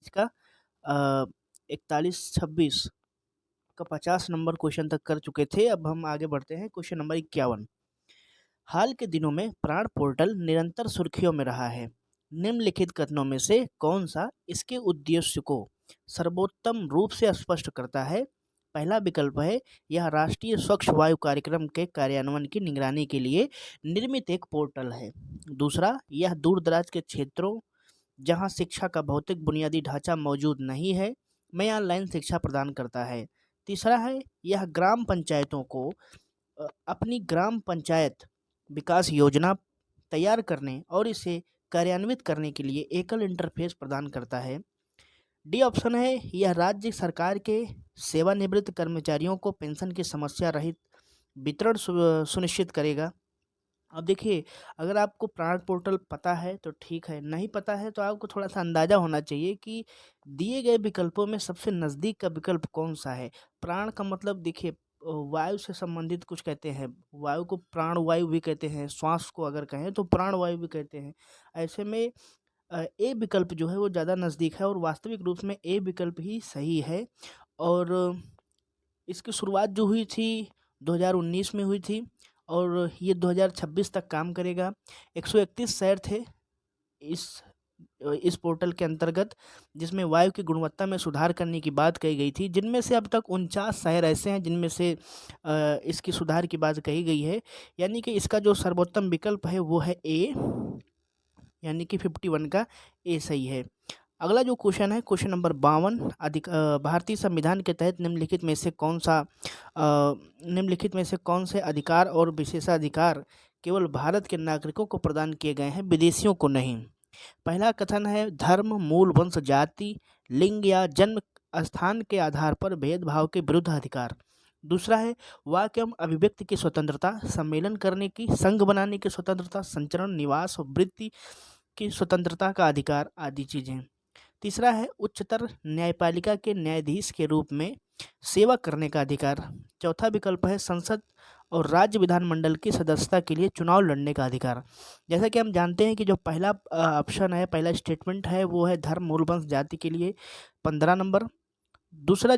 आज का 41-26 का 50 नंबर क्वेश्चन तक कर चुके थे। अब हम आगे बढ़ते हैं क्वेश्चन नंबर 51। हाल के दिनों में प्राण पोर्टल निरंतर सुर्खियों में रहा है। निम्नलिखित कथनों में से कौन सा इसके उद्देश्य को सर्वोत्तम रूप से स्पष्ट करता है? पहला विकल्प है, यह राष्ट्रीय स्वच्छ वायु कार्यक्रम के कार्यान्वयन की निगरानी के लिए निर्मित एक पोर्टल है। दूसरा, यह दूर दराज के क्षेत्रों जहां शिक्षा का भौतिक बुनियादी ढांचा मौजूद नहीं है में ऑनलाइन शिक्षा प्रदान करता है। तीसरा है, यह ग्राम पंचायतों को अपनी ग्राम पंचायत विकास योजना तैयार करने और इसे कार्यान्वित करने के लिए एकल इंटरफेस प्रदान करता है। डी ऑप्शन है, यह राज्य सरकार के सेवानिवृत्त कर्मचारियों को पेंशन की समस्या रहित वितरण सुनिश्चित करेगा। अब देखिए, अगर आपको प्राण पोर्टल पता है तो ठीक है, नहीं पता है तो आपको थोड़ा-सा अंदाज़ा होना चाहिए कि दिए गए विकल्पों में सबसे नज़दीक का विकल्प कौन-सा है। प्राण का मतलब देखिए वायु से संबंधित कुछ कहते हैं, वायु को प्राण वायु भी कहते हैं, श्वास को अगर कहें तो प्राण वायु भी कहते हैं। ऐसे में ए विकल्प जो है वो ज़्यादा नज़दीक है और वास्तविक रूप में ए विकल्प ही सही है। और इसकी शुरुआत जो हुई थी 2019 में हुई थी और ये 2026 तक काम करेगा। 131 शहर थे इस इस पोर्टल के अंतर्गत, जिसमें वायु की गुणवत्ता में सुधार करने की बात कही गई थी, जिनमें से अब तक 49 शहर ऐसे हैं जिनमें से इसकी सुधार की बात कही गई है। यानी कि इसका जो सर्वोत्तम विकल्प है वो है ए, यानी कि 51 का ए सही है। अगला जो क्वेश्चन है क्वेश्चन नंबर 52, भारतीय संविधान के तहत निम्नलिखित में से कौन से अधिकार और विशेषाधिकार केवल भारत के नागरिकों को प्रदान किए गए हैं, विदेशियों को नहीं? पहला कथन है, धर्म, मूल वंश, जाति, लिंग या जन्म स्थान के आधार पर भेदभाव के विरुद्ध अधिकार। दूसरा है, वाक्य एवं अभिव्यक्ति की स्वतंत्रता, सम्मेलन करने की, संघ बनाने की स्वतंत्रता, संचरण, निवास और वृत्ति की स्वतंत्रता का अधिकार आदि चीजें। तीसरा है, उच्चतर न्यायपालिका के न्यायाधीश के रूप में सेवा करने का अधिकार। चौथा विकल्प है, संसद और राज्य विधानमंडल की सदस्यता के लिए चुनाव लड़ने का अधिकार। जैसा कि हम जानते हैं कि जो पहला ऑप्शन है, पहला स्टेटमेंट है वो है धर्म, मूल वंश, जाति के लिए 15 नंबर। दूसरा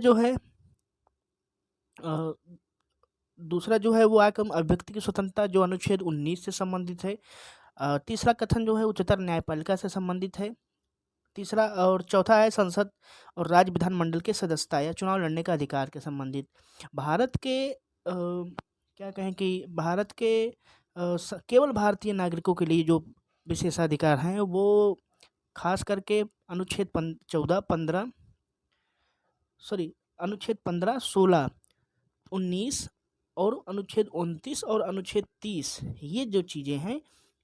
जो है वो आकम अभिव्यक्ति की स्वतंत्रता जो अनुच्छेद 19 से संबंधित है। तीसरा कथन जो है उच्चतर न्यायपालिका से संबंधित है। तीसरा और चौथा है संसद और राज्य विधानमंडल के सदस्यता या चुनाव लड़ने का अधिकार के संबंधित। भारत के क्या कहें कि भारत के केवल भारतीय नागरिकों के लिए जो विशेषाधिकार हैं वो खास करके अनुच्छेद 14, 15 सॉरी अनुच्छेद 15, 16, 19 और अनुच्छेद 29 और अनुच्छेद 30, ये जो चीज़ें हैं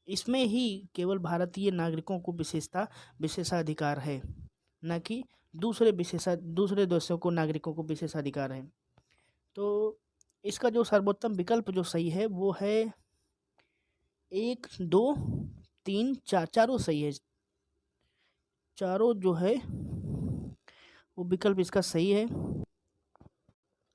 इसमें ही केवल भारतीय नागरिकों को विशेषाधिकार है, न कि दूसरे देशों को नागरिकों को विशेषाधिकार है। तो इसका जो सर्वोत्तम विकल्प जो सही है वो है 1, 2, 3, 4, चारों सही है। चारों जो है वो विकल्प इसका सही है।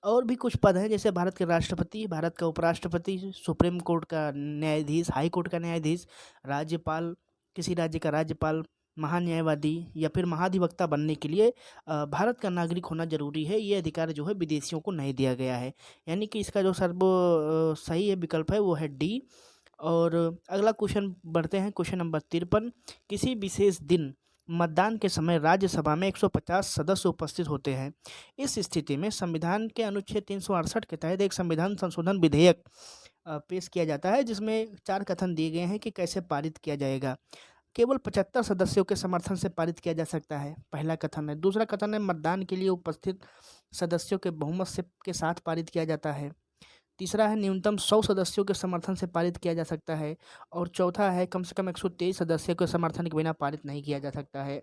और भी कुछ पद हैं जैसे भारत के राष्ट्रपति, भारत का उपराष्ट्रपति, सुप्रीम कोर्ट का न्यायाधीश, हाई कोर्ट का न्यायाधीश, राज्यपाल, किसी राज्य का राज्यपाल, महान्यायवादी या फिर महाधिवक्ता बनने के लिए भारत का नागरिक होना जरूरी है। ये अधिकार जो है विदेशियों को नहीं दिया गया है। यानी कि इसका जो सही है विकल्प है वो है डी। और अगला क्वेश्चन बढ़ते हैं, क्वेश्चन नंबर 53। किसी विशेष दिन मतदान के समय राज्यसभा में 150 सदस्य उपस्थित होते हैं। इस स्थिति में संविधान के अनुच्छेद 368 के तहत एक संविधान संशोधन विधेयक पेश किया जाता है, जिसमें 4 कथन दिए गए हैं कि कैसे पारित किया जाएगा। केवल 75 सदस्यों के समर्थन से पारित किया जा सकता है, पहला कथन है। दूसरा कथन है, मतदान के लिए उपस्थित सदस्यों के बहुमत से के साथ पारित किया जाता है। तीसरा है, न्यूनतम 100 सदस्यों के समर्थन से पारित किया जा सकता है। और चौथा है, कम से कम 123 सदस्यों के समर्थन के बिना पारित नहीं किया जा सकता है।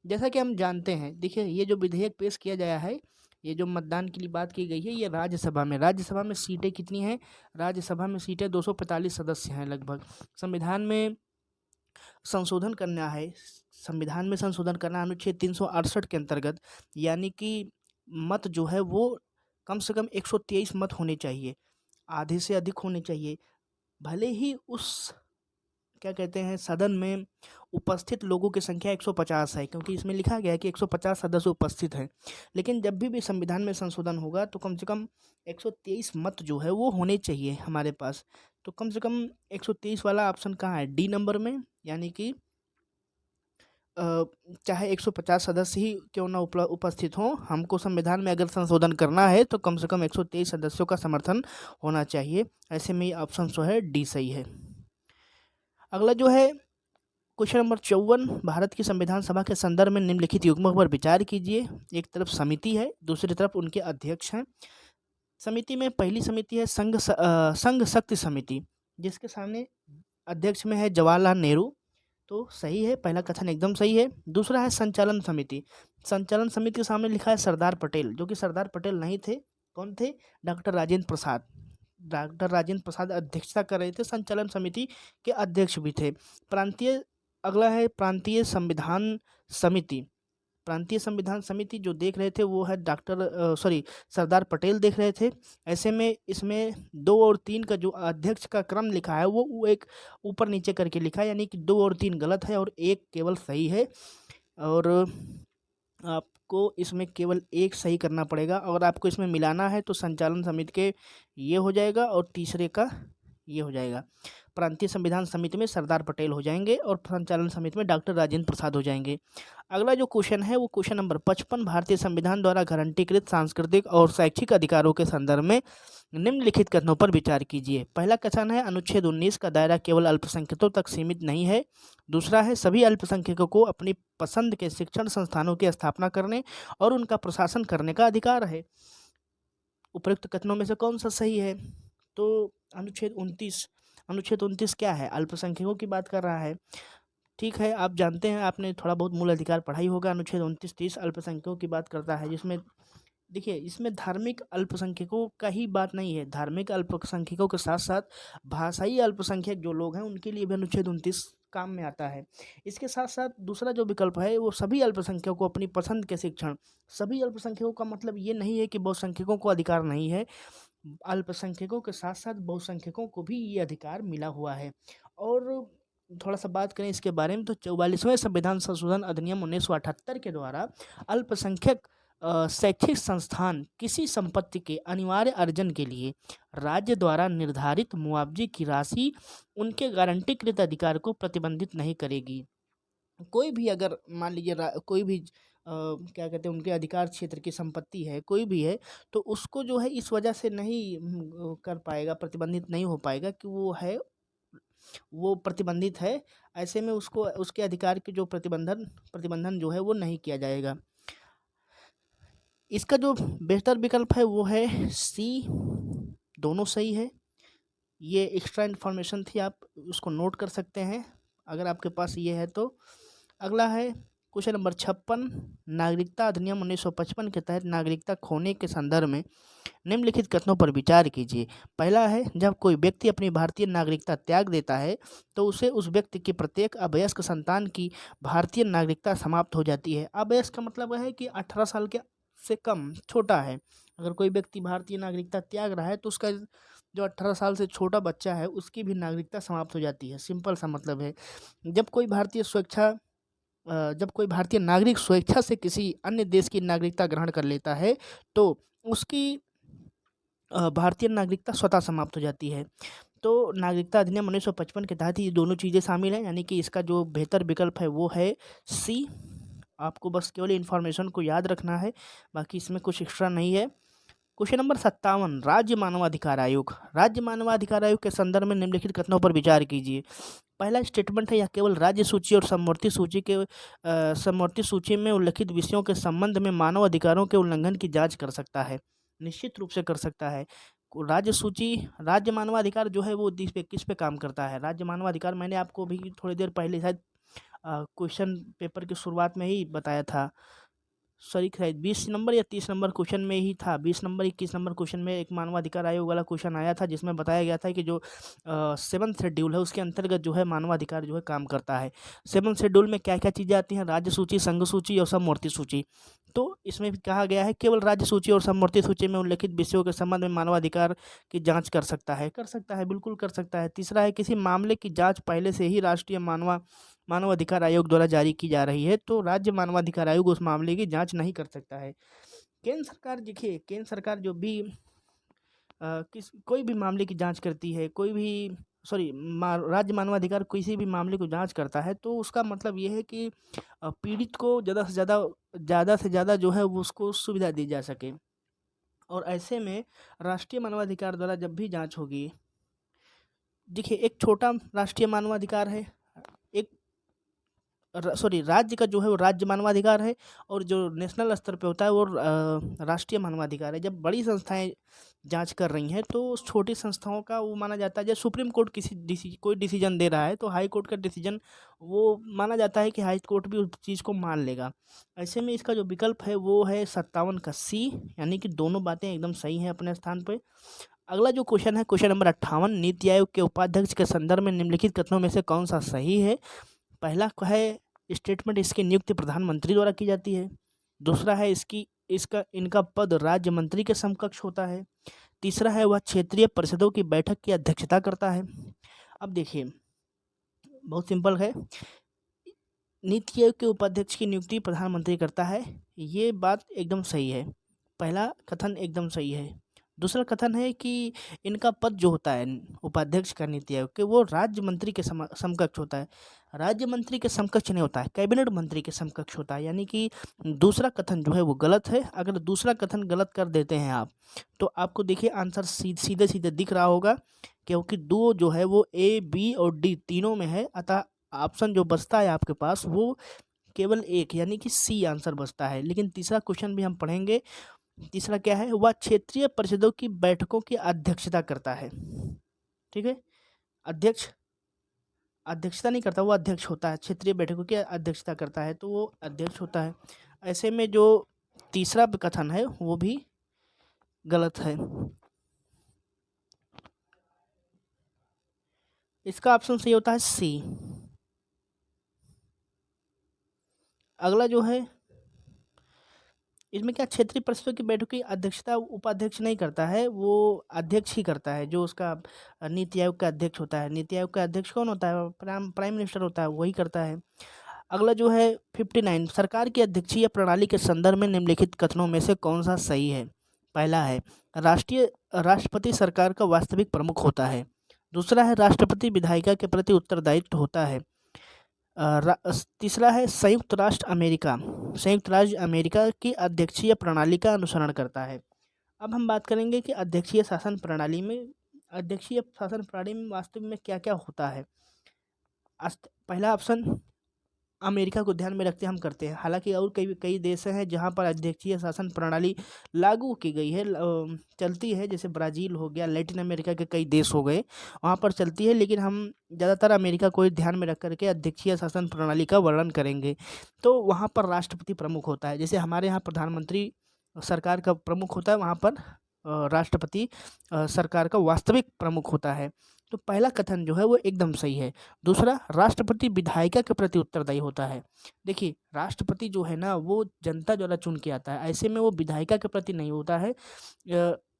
जैसा कि हम जानते हैं, देखिए ये जो विधेयक पेश किया गया है, ये जो मतदान के लिए बात की गई है, ये राज्यसभा में सीटें कितनी हैं? राज्यसभा में सीटें 245 सदस्य हैं लगभग। संविधान में संशोधन करना है, अनुच्छेद 368 के अंतर्गत, यानी कि मत जो है वो कम से कम 123 मत होने चाहिए, आधे से अधिक होने चाहिए। भले ही उस क्या कहते हैं, सदन में उपस्थित लोगों की संख्या 150 है, क्योंकि इसमें लिखा गया है कि 150 सदस्य उपस्थित हैं। लेकिन जब भी संविधान में संशोधन होगा तो कम से कम 123 मत जो है वो होने चाहिए हमारे पास। तो कम से कम 123 वाला ऑप्शन कहाँ है, डी नंबर में, यानी कि अ, चाहे 150 सदस्य ही क्यों ना उपस्थित हों, हमको संविधान में अगर संशोधन करना है तो कम से कम 123 सदस्यों का समर्थन होना चाहिए। ऐसे में ये ऑप्शन जो है डी सही है। अगला जो है क्वेश्चन नंबर 54, भारत की संविधान सभा के संदर्भ में निम्नलिखित युग्मों पर विचार कीजिए। एक तरफ समिति है, दूसरी तरफ उनके अध्यक्ष हैं। समिति में पहली समिति है संघ शक्ति समिति, जिसके सामने अध्यक्ष में है जवाहरलाल नेहरू, तो सही है, पहला कथन एकदम सही है। दूसरा है संचालन समिति, संचालन समिति के सामने लिखा है सरदार पटेल, जो कि सरदार पटेल नहीं थे, कौन थे, डॉक्टर राजेंद्र प्रसाद। डॉक्टर राजेंद्र प्रसाद अध्यक्षता कर रहे थे, संचालन समिति के अध्यक्ष भी थे। प्रांतीय, अगला है प्रांतीय संविधान समिति। प्रांतीय संविधान समिति जो देख रहे थे वो है सरदार पटेल देख रहे थे। ऐसे में इसमें 2 और 3 का जो अध्यक्ष का क्रम लिखा है वो एक ऊपर नीचे करके लिखा है, यानी कि 2 और 3 गलत है और 1 केवल सही है। और आपको इसमें केवल 1 सही करना पड़ेगा। अगर आपको इसमें मिलाना है तो संचालन समिति के ये हो जाएगा और तीसरे का ये हो जाएगा। प्रांतीय संविधान समिति में सरदार पटेल हो जाएंगे और संचालन समिति में डॉक्टर राजेंद्र प्रसाद हो जाएंगे। अगला जो क्वेश्चन है वो क्वेश्चन नंबर 55, भारतीय संविधान द्वारा गारंटीकृत सांस्कृतिक और शैक्षिक अधिकारों के संदर्भ में निम्नलिखित कथनों पर विचार कीजिए। पहला कथन है अनुच्छेद 19 का दायरा केवल अल्पसंख्यकों तक सीमित नहीं है। दूसरा है सभी अल्पसंख्यकों को अपनी पसंद के शिक्षण संस्थानों की स्थापना करने और उनका प्रशासन करने का अधिकार है। उपयुक्त कथनों में से कौन सा सही है, तो अनुच्छेद 29 क्या है, अल्पसंख्यकों की बात कर रहा है। ठीक है, आप जानते हैं, आपने थोड़ा बहुत मूल अधिकार पढ़ाई होगा। अनुच्छेद 29-30 अल्पसंख्यकों की बात करता है, जिसमें देखिए इसमें धार्मिक अल्पसंख्यकों का ही बात नहीं है, धार्मिक अल्पसंख्यकों के साथ साथ भाषाई अल्पसंख्यक जो लोग हैं उनके लिए भी अनुच्छेद 29 काम में आता है। इसके साथ साथ दूसरा जो विकल्प है वो सभी अल्पसंख्यकों को अपनी पसंद के शिक्षण। सभी अल्पसंख्यकों का मतलब ये नहीं है कि बहुसंख्यकों को अधिकार नहीं है, अल्पसंख्यकों के साथ साथ बहुसंख्यकों को भी ये अधिकार मिला हुआ है। और थोड़ा सा बात करें इसके बारे में तो 44वें संविधान संशोधन अधिनियम 1978 के द्वारा अल्पसंख्यक शैक्षिक संस्थान किसी संपत्ति के अनिवार्य अर्जन के लिए राज्य द्वारा निर्धारित मुआवजे की राशि उनके गारंटीकृत अधिकार को प्रतिबंधित नहीं करेगी। कोई भी अगर मान लीजिए कोई भी क्या कहते हैं उनके अधिकार क्षेत्र की संपत्ति है, कोई भी है, तो उसको जो है इस वजह से नहीं कर पाएगा, प्रतिबंधित नहीं हो पाएगा कि वो प्रतिबंधित है। ऐसे में उसको उसके अधिकार के जो प्रतिबंधन जो है वो नहीं किया जाएगा। इसका जो बेहतर विकल्प है वो है सी, दोनों सही है। ये एक्स्ट्रा इन्फॉर्मेशन थी, आप उसको नोट कर सकते हैं अगर आपके पास ये है तो। अगला है क्वेश्चन नंबर 56, नागरिकता अधिनियम 1955 के तहत नागरिकता खोने के संदर्भ में निम्नलिखित कथनों पर विचार कीजिए। पहला है जब कोई व्यक्ति अपनी भारतीय नागरिकता त्याग देता है तो उसे उस व्यक्ति की प्रत्येक अवयस्क संतान की भारतीय नागरिकता समाप्त हो जाती है। अवयस्क का मतलब है कि 18 साल के से कम, छोटा है। अगर कोई व्यक्ति भारतीय नागरिकता त्याग रहा है तो उसका जो 18 साल से छोटा बच्चा है उसकी भी नागरिकता समाप्त हो जाती है, सिंपल सा मतलब है। जब कोई भारतीय नागरिक स्वेच्छा से किसी अन्य देश की नागरिकता ग्रहण कर लेता है तो उसकी भारतीय नागरिकता स्वतः समाप्त हो जाती है। तो नागरिकता अधिनियम 1955 के तहत ये दोनों चीज़ें शामिल हैं, यानी कि इसका जो बेहतर विकल्प है वो है सी। आपको बस केवल इन्फॉर्मेशन को याद रखना है, बाकी इसमें कुछ एक्स्ट्रा नहीं है। क्वेश्चन नंबर 57, राज्य मानवाधिकार आयोग। राज्य मानवाधिकार आयोग के संदर्भ में निम्नलिखित कथनों पर विचार कीजिए। पहला स्टेटमेंट है यह केवल राज्य सूची और समवर्ती सूची में उल्लिखित विषयों के संबंध में मानव अधिकारों के उल्लंघन की जांच कर सकता है। निश्चित रूप से कर सकता है। राज्य मानवाधिकार जो है वो किस पे काम करता है। राज्य मानवाधिकार मैंने आपको भी थोड़ी देर पहले शायद क्वेश्चन पेपर की शुरुआत में ही बताया था, सॉरी 20 नंबर या 30 नंबर क्वेश्चन में ही था, 20 नंबर 21 नंबर क्वेश्चन में एक मानवाधिकार आयोग वाला क्वेश्चन आया था जिसमें बताया गया था कि जो 7th शेड्यूल है उसके अंतर्गत जो है मानवाधिकार जो है काम करता है। 7th शेड्यूल में क्या क्या चीज़ें आती हैं, राज्य सूची, संघ सूची और समवर्ती सूची। तो इसमें भी कहा गया है केवल राज्य सूची और समवर्ती सूची में उल्लिखित विषयों के संबंध में मानवाधिकार की जांच कर सकता है, बिल्कुल कर सकता है। तीसरा है किसी मामले की जांच पहले से ही राष्ट्रीय मानवाधिकार आयोग द्वारा जारी की जा रही है तो राज्य मानवाधिकार आयोग उस मामले की जांच नहीं कर सकता है। केंद्र सरकार देखिए, केंद्र सरकार जो भी किस कोई भी मामले की जांच करती है, कोई भी सॉरी राज्य मानवाधिकार किसी भी मामले को जांच करता है तो उसका मतलब ये है कि पीड़ित को ज़्यादा से ज़्यादा जो है वो उसको सुविधा दी जा सके। और ऐसे में राष्ट्रीय मानवाधिकार द्वारा जब भी जांच होगी, देखिए एक छोटा राष्ट्रीय मानवाधिकार है, एक राज्य का जो है वो राज्य मानवाधिकार है, और जो नेशनल स्तर पे होता है वो राष्ट्रीय मानवाधिकार है। जब बड़ी संस्थाएं जांच कर रही हैं तो उस छोटी संस्थाओं का वो माना जाता है, जब सुप्रीम कोर्ट कोई डिसीजन दे रहा है तो हाई कोर्ट का डिसीजन वो माना जाता है कि हाई कोर्ट भी उस चीज़ को मान लेगा। ऐसे में इसका जो विकल्प है वो है 57 का सी, यानी कि दोनों बातें एकदम सही हैं अपने स्थान पे। अगला जो क्वेश्चन है क्वेश्चन नंबर 58, नीति आयोग के उपाध्यक्ष के संदर्भ में निम्नलिखित कथनों में से कौन सा सही है। पहला है स्टेटमेंट इसकी नियुक्ति प्रधानमंत्री द्वारा की जाती है। दूसरा है इनका पद राज्य मंत्री के समकक्ष होता है। तीसरा है वह क्षेत्रीय परिषदों की बैठक की अध्यक्षता करता है। अब देखिए बहुत सिंपल है, नीति आयोग के उपाध्यक्ष की नियुक्ति प्रधानमंत्री करता है, ये बात एकदम सही है, पहला कथन एकदम सही है। दूसरा कथन है कि इनका पद जो होता है उपाध्यक्ष का नीति आयोग के, वो राज्य मंत्री के समकक्ष होता है। राज्य मंत्री के समकक्ष नहीं होता है, कैबिनेट मंत्री के समकक्ष होता है, यानी कि दूसरा कथन जो है वो गलत है। अगर दूसरा कथन गलत कर देते हैं आप तो आपको देखिए आंसर सीधे सीधे दिख रहा होगा, क्योंकि दो जो है वो ए बी और डी तीनों में है, अतः ऑप्शन जो बचता है आपके पास वो केवल एक, यानी कि सी आंसर बचता है। लेकिन तीसरा क्वेश्चन भी हम पढ़ेंगे। तीसरा क्या है, वह क्षेत्रीय परिषदों की बैठकों की अध्यक्षता करता है। ठीक है, अध्यक्षता नहीं करता, वो अध्यक्ष होता है, क्षेत्रीय बैठकों की अध्यक्षता करता है तो वो अध्यक्ष होता है। ऐसे में जो तीसरा कथन है वो भी गलत है। इसका ऑप्शन सही होता है सी। अगला जो है इसमें क्या, क्षेत्रीय परिषदों की बैठक की अध्यक्षता उपाध्यक्ष नहीं करता है, वो अध्यक्ष ही करता है, जो उसका नीति आयोग का अध्यक्ष होता है। नीति आयोग का अध्यक्ष कौन होता है, प्राइम मिनिस्टर होता है, वही करता है। अगला जो है 59, सरकार की अध्यक्षीय प्रणाली के संदर्भ में निम्नलिखित कथनों में से कौन सा सही है। पहला है राष्ट्रपति सरकार का वास्तविक प्रमुख होता है। दूसरा है राष्ट्रपति विधायिका के प्रति उत्तरदायित्व होता है। तीसरा है संयुक्त राज्य अमेरिका की अध्यक्षीय प्रणाली का अनुसरण करता है। अब हम बात करेंगे कि अध्यक्षीय शासन प्रणाली में वास्तव में क्या क्या होता है। पहला ऑप्शन अमेरिका को ध्यान में रखते हम करते हैं, हालांकि और कई देश हैं जहां पर अध्यक्षीय शासन प्रणाली लागू की गई है, चलती है, जैसे ब्राज़ील हो गया, लैटिन अमेरिका के कई देश हो गए, वहां पर चलती है। लेकिन हम ज़्यादातर अमेरिका को ध्यान में रख करके अध्यक्षीय शासन प्रणाली का वर्णन करेंगे। तो वहाँ पर राष्ट्रपति प्रमुख होता है, जैसे हमारे यहाँ प्रधानमंत्री सरकार का प्रमुख होता है, वहाँ पर राष्ट्रपति सरकार का वास्तविक प्रमुख होता है। तो पहला कथन जो है वो एकदम सही है। दूसरा, राष्ट्रपति विधायिका के प्रति उत्तरदायी होता है। देखिए राष्ट्रपति जो है ना वो जनता द्वारा चुन के आता है, ऐसे में वो विधायिका के प्रति नहीं होता है।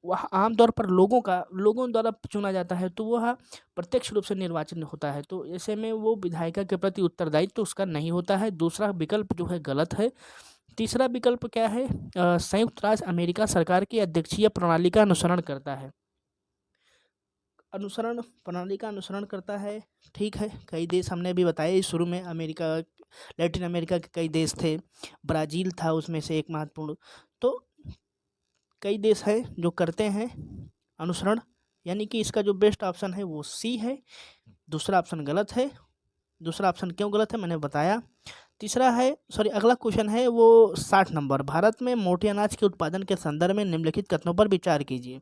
वह आमतौर पर लोगों द्वारा चुना जाता है, तो वह प्रत्यक्ष रूप से निर्वाचन होता है, तो ऐसे में वो विधायिका के प्रति उत्तरदायित्व तो उसका नहीं होता है। दूसरा विकल्प जो है गलत है। तीसरा विकल्प क्या है, संयुक्त राज्य अमेरिका सरकार की अध्यक्षीय प्रणाली का अनुसरण करता है। प्रणाली का अनुसरण करता है, ठीक है। कई देश हमने अभी बताए शुरू में, लैटिन अमेरिका के कई देश थे, ब्राज़ील था उसमें से एक महत्वपूर्ण। तो कई देश हैं जो करते हैं अनुसरण, यानी कि इसका जो बेस्ट ऑप्शन है वो सी है। दूसरा ऑप्शन गलत है। दूसरा ऑप्शन क्यों गलत है मैंने बताया। अगला क्वेश्चन है वो 60 नंबर, भारत में मोटे अनाज के उत्पादन के संदर्भ में निम्नलिखित कथनों पर विचार कीजिए।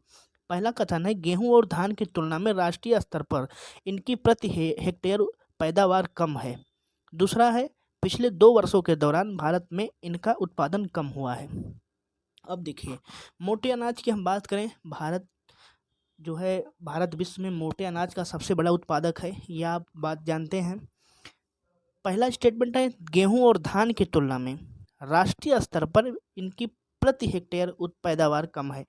पहला कथन है गेहूं और धान की तुलना में राष्ट्रीय स्तर पर इनकी प्रति हेक्टेयर पैदावार कम है। दूसरा है पिछले 2 वर्षों के दौरान भारत में इनका उत्पादन कम हुआ है। अब देखिए मोटे अनाज की हम बात करें, भारत विश्व में मोटे अनाज का सबसे बड़ा उत्पादक है, यह आप बात जानते हैं। पहला स्टेटमेंट है गेहूं और धान की तुलना में राष्ट्रीय स्तर पर इनकी प्रति हेक्टेयर पैदावार कम है।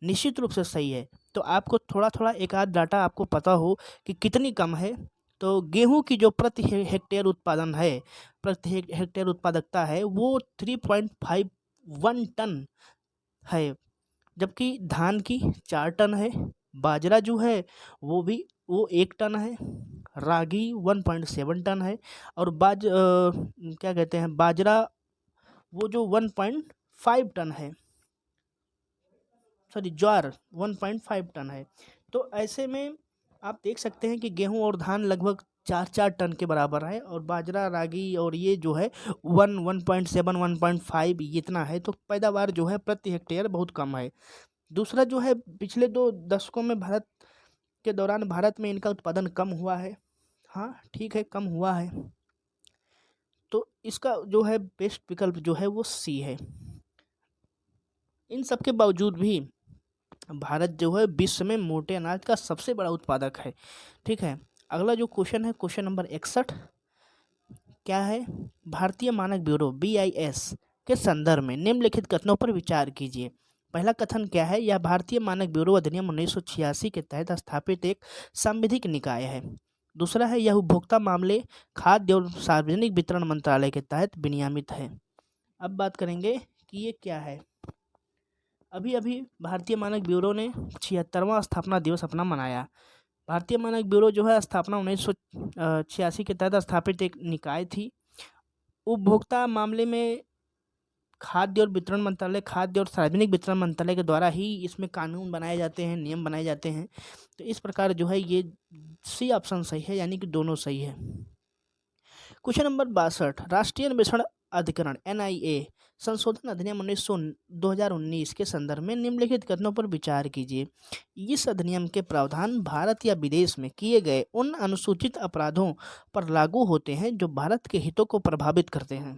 निश्चित रूप से सही है। तो आपको थोड़ा-थोड़ा एक आध डाटा आपको पता हो कि कितनी कम है, तो गेहूँ की जो प्रति हेक्टेयर उत्पादन है, प्रति हेक्टेयर उत्पादकता है, वो 3.51 टन है, जबकि धान की 4 टन है, बाजरा जो है वो 1 टन है, रागी 1.7 टन है, और क्या कहते हैं, बाजरा वो जो 1.5 टन है, सॉरी ज्वार 1.5 टन है। तो ऐसे में आप देख सकते हैं कि गेहूं और धान लगभग 4-4 टन के बराबर है, और बाजरा, रागी और ये जो है 1.7, 1.5 इतना है। तो पैदावार जो है प्रति हेक्टेयर बहुत कम है। दूसरा जो है, पिछले 2 दशकों में भारत के दौरान भारत में इनका उत्पादन कम हुआ है। हाँ, ठीक है, कम हुआ है। तो इसका जो है बेस्ट विकल्प जो है वो सी है। इन सब के बावजूद भी भारत जो है विश्व में मोटे अनाज का सबसे बड़ा उत्पादक है। ठीक है, अगला जो क्वेश्चन है, क्वेश्चन नंबर 61 क्या है? भारतीय मानक ब्यूरो BIS के संदर्भ में निम्नलिखित कथनों पर विचार कीजिए। पहला कथन क्या है? यह भारतीय मानक ब्यूरो अधिनियम 1986 के तहत स्थापित एक सांविधिक निकाय है। दूसरा है, यह उपभोक्ता मामले, खाद्य और सार्वजनिक वितरण मंत्रालय के तहत विनियमित है। अब बात करेंगे कि ये क्या है। अभी अभी भारतीय मानक ब्यूरो ने 76वां स्थापना दिवस अपना मनाया। भारतीय मानक ब्यूरो जो है स्थापना 1986 के तहत स्थापित एक निकाय थी। उपभोक्ता मामले में खाद्य और वितरण मंत्रालय, खाद्य और सार्वजनिक वितरण मंत्रालय के द्वारा ही इसमें कानून बनाए जाते हैं, नियम बनाए जाते हैं। तो इस प्रकार जो है ये सी ऑप्शन सही है, यानी कि दोनों सही है। क्वेश्चन नंबर 62, राष्ट्रीय अन्वेषण अधिकरण NIA संशोधन अधिनियम 2019 के संदर्भ में निम्नलिखित कथनों पर विचार कीजिए। इस अधिनियम के प्रावधान भारत या विदेश में किए गए उन अनुसूचित अपराधों पर लागू होते हैं जो भारत के हितों को प्रभावित करते हैं।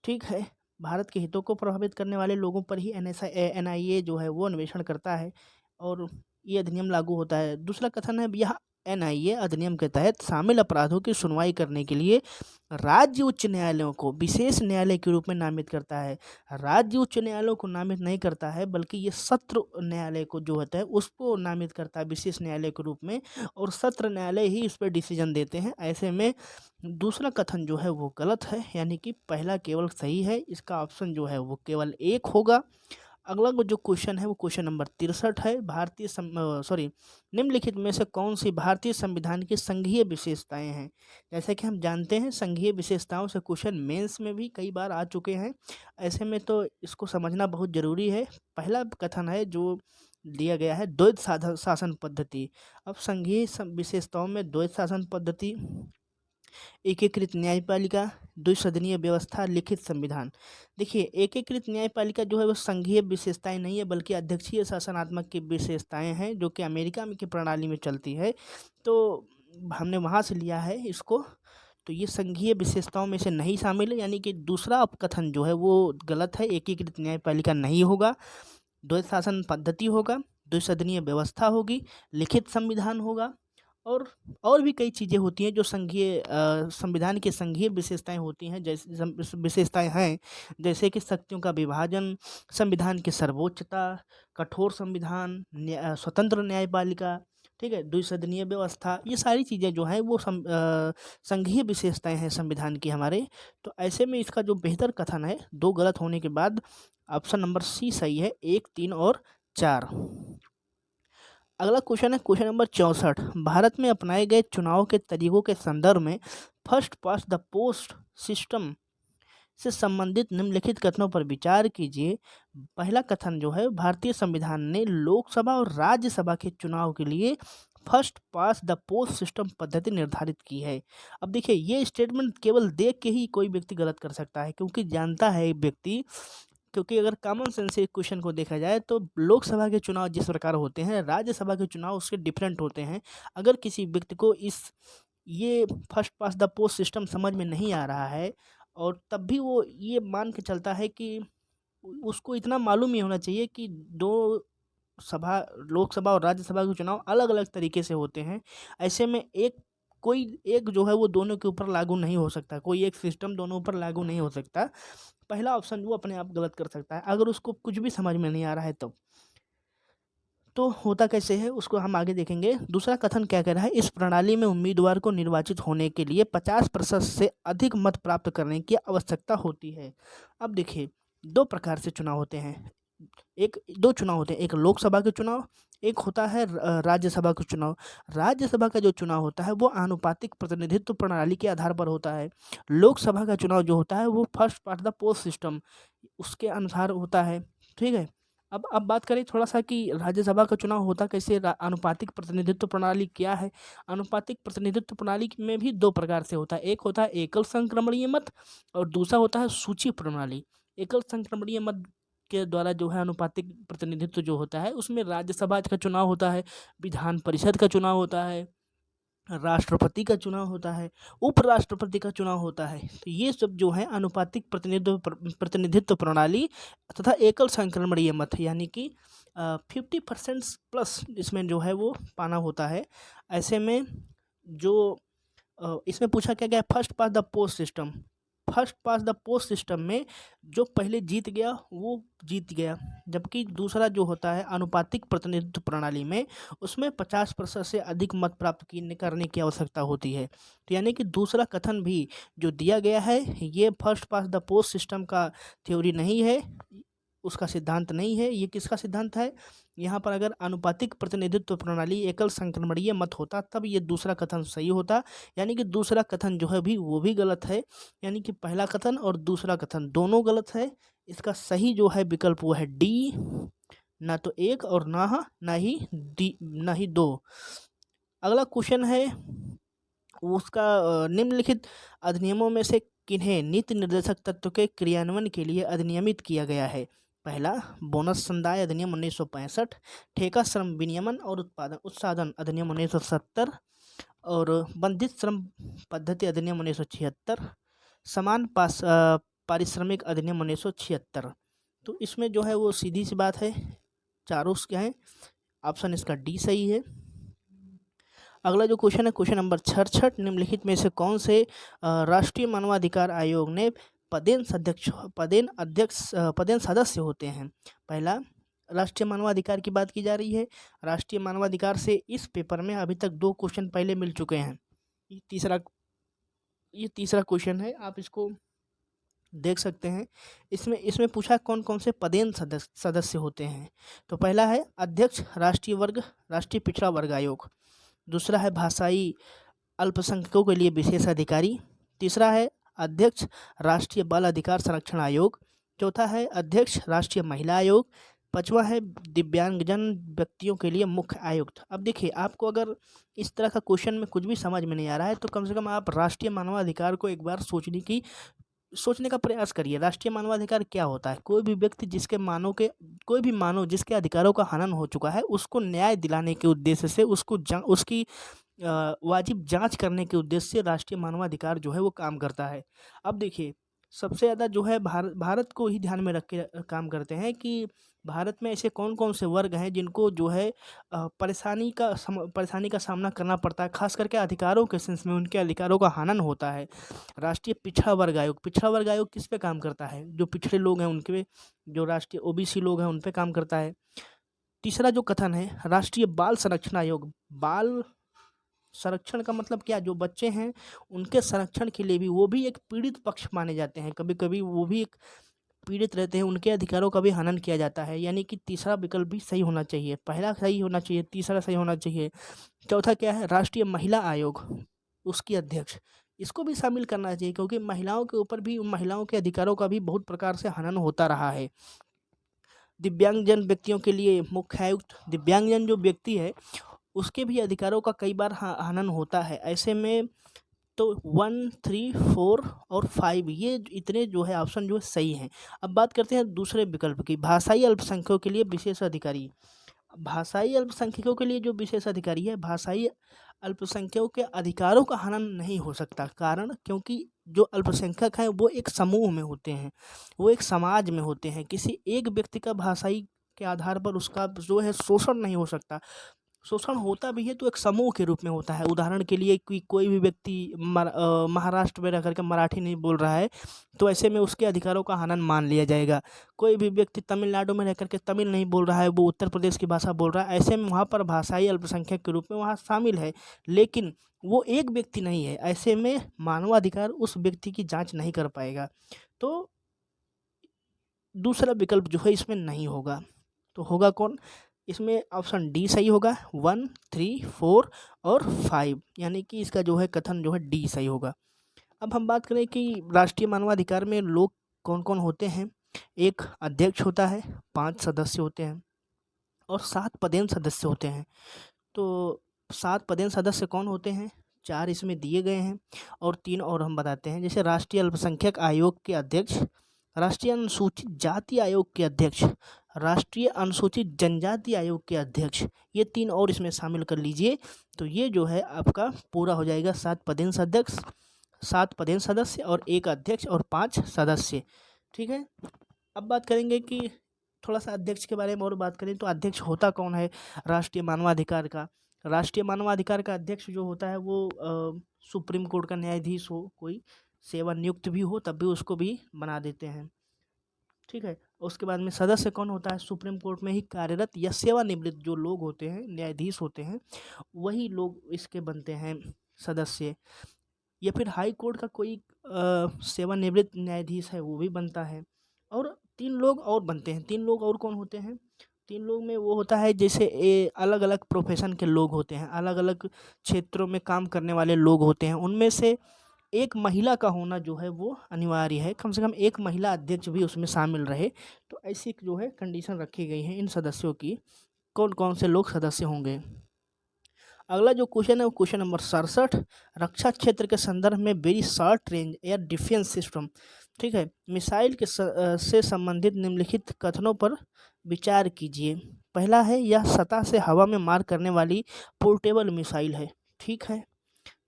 ठीक है, भारत के हितों को प्रभावित करने वाले लोगों पर ही NIA जो है वो अन्वेषण करता है, और ये अधिनियम लागू होता है। दूसरा कथन है, यह NIA अधिनियम के तहत शामिल अपराधों की सुनवाई करने के लिए राज्य उच्च न्यायालयों को विशेष न्यायालय के रूप में नामित करता है। राज्य उच्च न्यायालयों को नामित नहीं करता है, बल्कि ये सत्र न्यायालय को जो होता है उसको नामित करता है विशेष न्यायालय के रूप में, और सत्र न्यायालय ही इस पर डिसीजन देते हैं। ऐसे में दूसरा कथन जो है वो गलत है, यानी कि पहला केवल सही है। इसका ऑप्शन जो है वो केवल 1 होगा। अगला जो क्वेश्चन है वो क्वेश्चन नंबर 63 है। निम्नलिखित में से कौन सी भारतीय संविधान की संघीय विशेषताएं हैं? जैसे कि हम जानते हैं संघीय विशेषताओं से क्वेश्चन मेंस में भी कई बार आ चुके हैं। ऐसे में तो इसको समझना बहुत जरूरी है। पहला कथन है जो दिया गया है, द्वैध शासन पद्धति। अब संघीय विशेषताओं में द्वैध शासन पद्धति, एकीकृत न्यायपालिका, द्विसदनीय व्यवस्था, लिखित संविधान। देखिए, एकीकृत न्यायपालिका जो है वो संघीय विशेषताएं नहीं है, बल्कि अध्यक्षीय शासनात्मक की विशेषताएं हैं, जो कि अमेरिका में की प्रणाली में चलती है। तो हमने वहाँ से लिया है इसको। तो ये संघीय विशेषताओं में से नहीं शामिल है, यानी कि दूसरा कथन जो है वो गलत है। एकीकृत न्यायपालिका नहीं होगा, द्वैध शासन पद्धति होगा, द्विसदनीय व्यवस्था होगी, लिखित संविधान होगा, और भी कई चीज़ें होती हैं जो संविधान की संघीय विशेषताएं होती हैं। जैसे विशेषताएं हैं जैसे कि शक्तियों का विभाजन, संविधान की सर्वोच्चता, कठोर संविधान, स्वतंत्र न्यायपालिका, ठीक है, द्विसदनीय व्यवस्था, ये सारी चीज़ें जो हैं वो संघीय विशेषताएं हैं संविधान की हमारे। तो ऐसे में इसका जो बेहतर कथन है, 2 गलत होने के बाद ऑप्शन नंबर सी सही है, 1, 3 और 4। अगला क्वेश्चन है क्वेश्चन नंबर 64, भारत में अपनाए गए चुनाव के तरीकों के संदर्भ में first past the post system से संबंधित निम्नलिखित कथनों पर विचार कीजिए। पहला कथन जो है, भारतीय संविधान ने लोकसभा और राज्यसभा के चुनाव के लिए first pass the post system पद्धति निर्धारित की है। अब देखिए, ये स्टेटमेंट केवल देख के ही कोई व्यक्ति गलत कर सकता है, क्योंकि जानता है व्यक्ति, क्योंकि अगर कॉमन सेंस से क्वेश्चन को देखा जाए तो लोकसभा के चुनाव जिस प्रकार होते हैं, राज्यसभा के चुनाव उसके डिफरेंट होते हैं। अगर किसी व्यक्ति को ये first pass the post system समझ में नहीं आ रहा है, और तब भी वो ये मान के चलता है कि उसको इतना मालूम ही होना चाहिए कि लोकसभा और राज्यसभा के चुनाव अलग अलग तरीके से होते हैं। ऐसे में एक कोई एक जो है वो दोनों के ऊपर लागू नहीं हो सकता, कोई एक सिस्टम दोनों ऊपर लागू नहीं हो सकता। पहला ऑप्शन वो अपने आप गलत कर सकता है, अगर उसको कुछ भी समझ में नहीं आ रहा है तब। तो होता कैसे है उसको हम आगे देखेंगे। दूसरा कथन क्या कह रहा है, इस प्रणाली में उम्मीदवार को निर्वाचित होने के लिए 50% से अधिक मत प्राप्त करने की आवश्यकता होती है। अब देखिए, दो प्रकार से चुनाव होते हैं, दो चुनाव होते हैं, एक लोकसभा के चुनाव, एक होता है राज्यसभा का चुनाव। राज्यसभा का जो चुनाव होता है वो आनुपातिक प्रतिनिधित्व प्रणाली के आधार पर होता है। लोकसभा का चुनाव जो होता है वो first past the post system उसके अनुसार होता है। ठीक है। अब बात करें थोड़ा सा कि राज्यसभा का चुनाव होता कैसे, आनुपातिक प्रतिनिधित्व प्रणाली क्या है। अनुपातिक प्रतिनिधित्व प्रणाली में भी दो प्रकार से होता है, एक होता है एकल संक्रमणीय मत और दूसरा होता है सूची प्रणाली। एकल संक्रमणीय मत के द्वारा जो है अनुपातिक प्रतिनिधित्व जो होता है उसमें राज्यसभा का चुनाव होता है, विधान परिषद का चुनाव होता है, राष्ट्रपति का चुनाव होता है, उपराष्ट्रपति का चुनाव होता है। तो ये सब जो है अनुपातिक प्रतिनिधित्व प्रणाली तथा एकल संक्रमणीय मत, यानी कि 50% प्लस इसमें जो है वो पाना होता है। ऐसे में जो इसमें पूछा क्या गया, first pass the post system. First pass the post system में जो पहले जीत गया वो जीत गया, जबकि दूसरा जो होता है अनुपातिक प्रतिनिधित्व प्रणाली में उसमें 50% से अधिक मत प्राप्त करने की आवश्यकता होती है। तो यानी कि दूसरा कथन भी जो दिया गया है ये first pass the post system का थ्योरी नहीं है, उसका सिद्धांत नहीं है। ये किसका सिद्धांत है, यहाँ पर अगर अनुपातिक प्रतिनिधित्व प्रणाली एकल संक्रमणीय मत होता तब ये दूसरा कथन सही होता, यानी कि दूसरा कथन जो है भी वो भी गलत है। यानी कि पहला कथन और दूसरा कथन दोनों गलत है। इसका सही जो है विकल्प वो है डी, ना तो एक और ना ही दो। अगला क्वेश्चन है उसका, निम्नलिखित अधिनियमों में से किन्हें नीति निर्देशक तत्व के क्रियान्वयन के लिए अधिनियमित किया गया है। पहला, बोनस संदाय अधिनियम 1965, ठेका श्रम विनियमन और उत्साधन अधिनियम 1970 और बंधित श्रम पद्धति अधिनियम 1976, समान पारिश्रमिक अधिनियम 1976। तो इसमें जो है वो सीधी सी बात है, चारों क्या है, ऑप्शन इसका डी सही है। अगला जो क्वेश्चन है क्वेश्चन नंबर 66, निम्नलिखित में से कौन से राष्ट्रीय मानवाधिकार आयोग ने पदेन सदस्य होते हैं। पहला, राष्ट्रीय मानवाधिकार की बात की जा रही है। राष्ट्रीय मानवाधिकार से इस पेपर में अभी तक 2 क्वेश्चन पहले मिल चुके हैं। ये तीसरा क्वेश्चन है, आप इसको देख सकते हैं। इसमें पूछा कौन कौन से पदेन सदस्य होते हैं। तो पहला है अध्यक्ष राष्ट्रीय पिछड़ा वर्ग आयोग, दूसरा है भाषाई अल्पसंख्यकों के लिए विशेष अधिकारी, तीसरा है अध्यक्ष राष्ट्रीय बाल अधिकार संरक्षण आयोग, चौथा है अध्यक्ष राष्ट्रीय महिला आयोग, पांचवा है दिव्यांगजन व्यक्तियों के लिए मुख्य आयुक्त। अब देखिए, आपको अगर इस तरह का क्वेश्चन में कुछ भी समझ में नहीं आ रहा है तो कम से कम आप राष्ट्रीय मानवाधिकार को एक बार सोचने का प्रयास करिए। राष्ट्रीय मानवाधिकार क्या होता है, कोई भी व्यक्ति कोई भी मानव जिसके अधिकारों का हनन हो चुका है उसको न्याय दिलाने के उद्देश्य से उसकी वाजिब जांच करने के उद्देश्य से राष्ट्रीय मानवाधिकार जो है वो काम करता है। अब देखिए, सबसे ज़्यादा जो है भारत को ही ध्यान में रख के काम करते हैं कि भारत में ऐसे कौन कौन से वर्ग हैं जिनको जो है परेशानी का सामना करना पड़ता है, खास करके अधिकारों के सेंस में उनके अधिकारों का हनन होता है। राष्ट्रीय पिछड़ा वर्ग आयोग किस पे काम करता है, जो पिछड़े लोग हैं उनके, जो राष्ट्रीय ओबीसी लोग हैं उन पे काम करता है। तीसरा जो कथन है राष्ट्रीय बाल संरक्षण आयोग, बाल संरक्षण का मतलब क्या, जो बच्चे हैं उनके संरक्षण के लिए भी वो भी एक पीड़ित पक्ष माने जाते हैं, कभी कभी वो भी एक पीड़ित रहते हैं, उनके अधिकारों का भी हनन किया जाता है। यानी कि तीसरा विकल्प भी सही होना चाहिए, पहला सही होना चाहिए, तीसरा सही होना चाहिए। चौथा क्या है, राष्ट्रीय महिला आयोग, उसकी अध्यक्ष, इसको भी शामिल करना चाहिए क्योंकि महिलाओं के ऊपर भी, महिलाओं के अधिकारों का भी बहुत प्रकार से हनन होता रहा है। दिव्यांगजन व्यक्तियों के लिए मुख्य आयुक्त, दिव्यांगजन जो व्यक्ति है उसके भी अधिकारों का कई बार हनन होता है। ऐसे में तो 1, 3, 4 और 5 ये इतने जो है ऑप्शन जो है सही हैं। अब बात करते हैं दूसरे विकल्प की, भाषाई अल्पसंख्यकों के लिए विशेष अधिकारी। भाषाई अल्पसंख्यकों के लिए जो विशेष अधिकारी है, भाषाई अल्पसंख्यकों के अधिकारों का हनन नहीं हो सकता, कारण क्योंकि जो अल्पसंख्यक हैं वो एक समूह में होते हैं, वो एक समाज में होते हैं, किसी एक व्यक्ति का भाषाई के आधार पर उसका जो है शोषण नहीं हो सकता। शोषण होता भी है तो एक समूह के रूप में होता है। उदाहरण के लिए कोई भी व्यक्ति महाराष्ट्र में रह करके मराठी नहीं बोल रहा है, तो ऐसे में उसके अधिकारों का हनन मान लिया जाएगा। कोई भी व्यक्ति तमिलनाडु में रह करके तमिल नहीं बोल रहा है, वो उत्तर प्रदेश की भाषा बोल रहा है, ऐसे में वहाँ पर भाषाई अल्पसंख्यक के रूप में वहाँ शामिल है, लेकिन वो एक व्यक्ति नहीं है। ऐसे में मानवाधिकार उस व्यक्ति की जाँच नहीं कर पाएगा। तो दूसरा विकल्प जो है इसमें नहीं होगा। तो होगा कौन? इसमें ऑप्शन डी सही होगा। 1, 3, 4 और 5, यानी कि इसका जो है कथन जो है डी सही होगा। अब हम बात करें कि राष्ट्रीय मानवाधिकार में लोग कौन-कौन होते हैं। एक अध्यक्ष होता है, 5 सदस्य होते हैं और 7 पदेन सदस्य होते हैं। तो 7 पदेन सदस्य कौन होते हैं? 4 इसमें दिए गए हैं और 3 और हम बताते हैं। जैसे राष्ट्रीय अल्पसंख्यक आयोग के अध्यक्ष, राष्ट्रीय अनुसूचित जाति आयोग के अध्यक्ष, राष्ट्रीय अनुसूचित जनजाति आयोग के अध्यक्ष, ये 3 और इसमें शामिल कर लीजिए। तो ये जो है आपका पूरा हो जाएगा 7 पदेन सदस्य और 1 अध्यक्ष और 5 सदस्य। ठीक है। अब बात करेंगे कि थोड़ा-सा अध्यक्ष के बारे में और बात करें तो अध्यक्ष होता कौन है राष्ट्रीय मानवाधिकार का? राष्ट्रीय मानवाधिकार का अध्यक्ष जो होता है वो सुप्रीम कोर्ट का न्यायाधीश हो, कोई सेवानियुक्त भी हो तब भी उसको भी बना देते हैं। ठीक है। उसके बाद में सदस्य कौन होता है? सुप्रीम कोर्ट में ही कार्यरत या सेवानिवृत्त जो लोग होते हैं, न्यायाधीश होते हैं, वही लोग इसके बनते हैं सदस्य। या फिर हाई कोर्ट का कोई सेवानिवृत्त न्यायाधीश है वो भी बनता है। और 3 लोग और बनते हैं। 3 लोग और कौन होते हैं? 3 लोग में वो होता है जैसे अलग-अलग प्रोफ़ेशन के लोग होते हैं, अलग-अलग क्षेत्रों में काम करने वाले लोग होते हैं। उनमें से एक महिला का होना जो है वो अनिवार्य है, कम से कम एक महिला अध्यक्ष भी उसमें शामिल रहे। तो ऐसी जो है कंडीशन रखी गई है इन सदस्यों की, कौन-कौन से लोग सदस्य होंगे। अगला जो क्वेश्चन है वो क्वेश्चन नंबर 67, रक्षा क्षेत्र के संदर्भ में very short range air defence system, ठीक है, मिसाइल के से संबंधित निम्नलिखित कथनों पर विचार कीजिए। पहला है यह सतह से हवा में मार करने वाली पोर्टेबल मिसाइल है, ठीक है।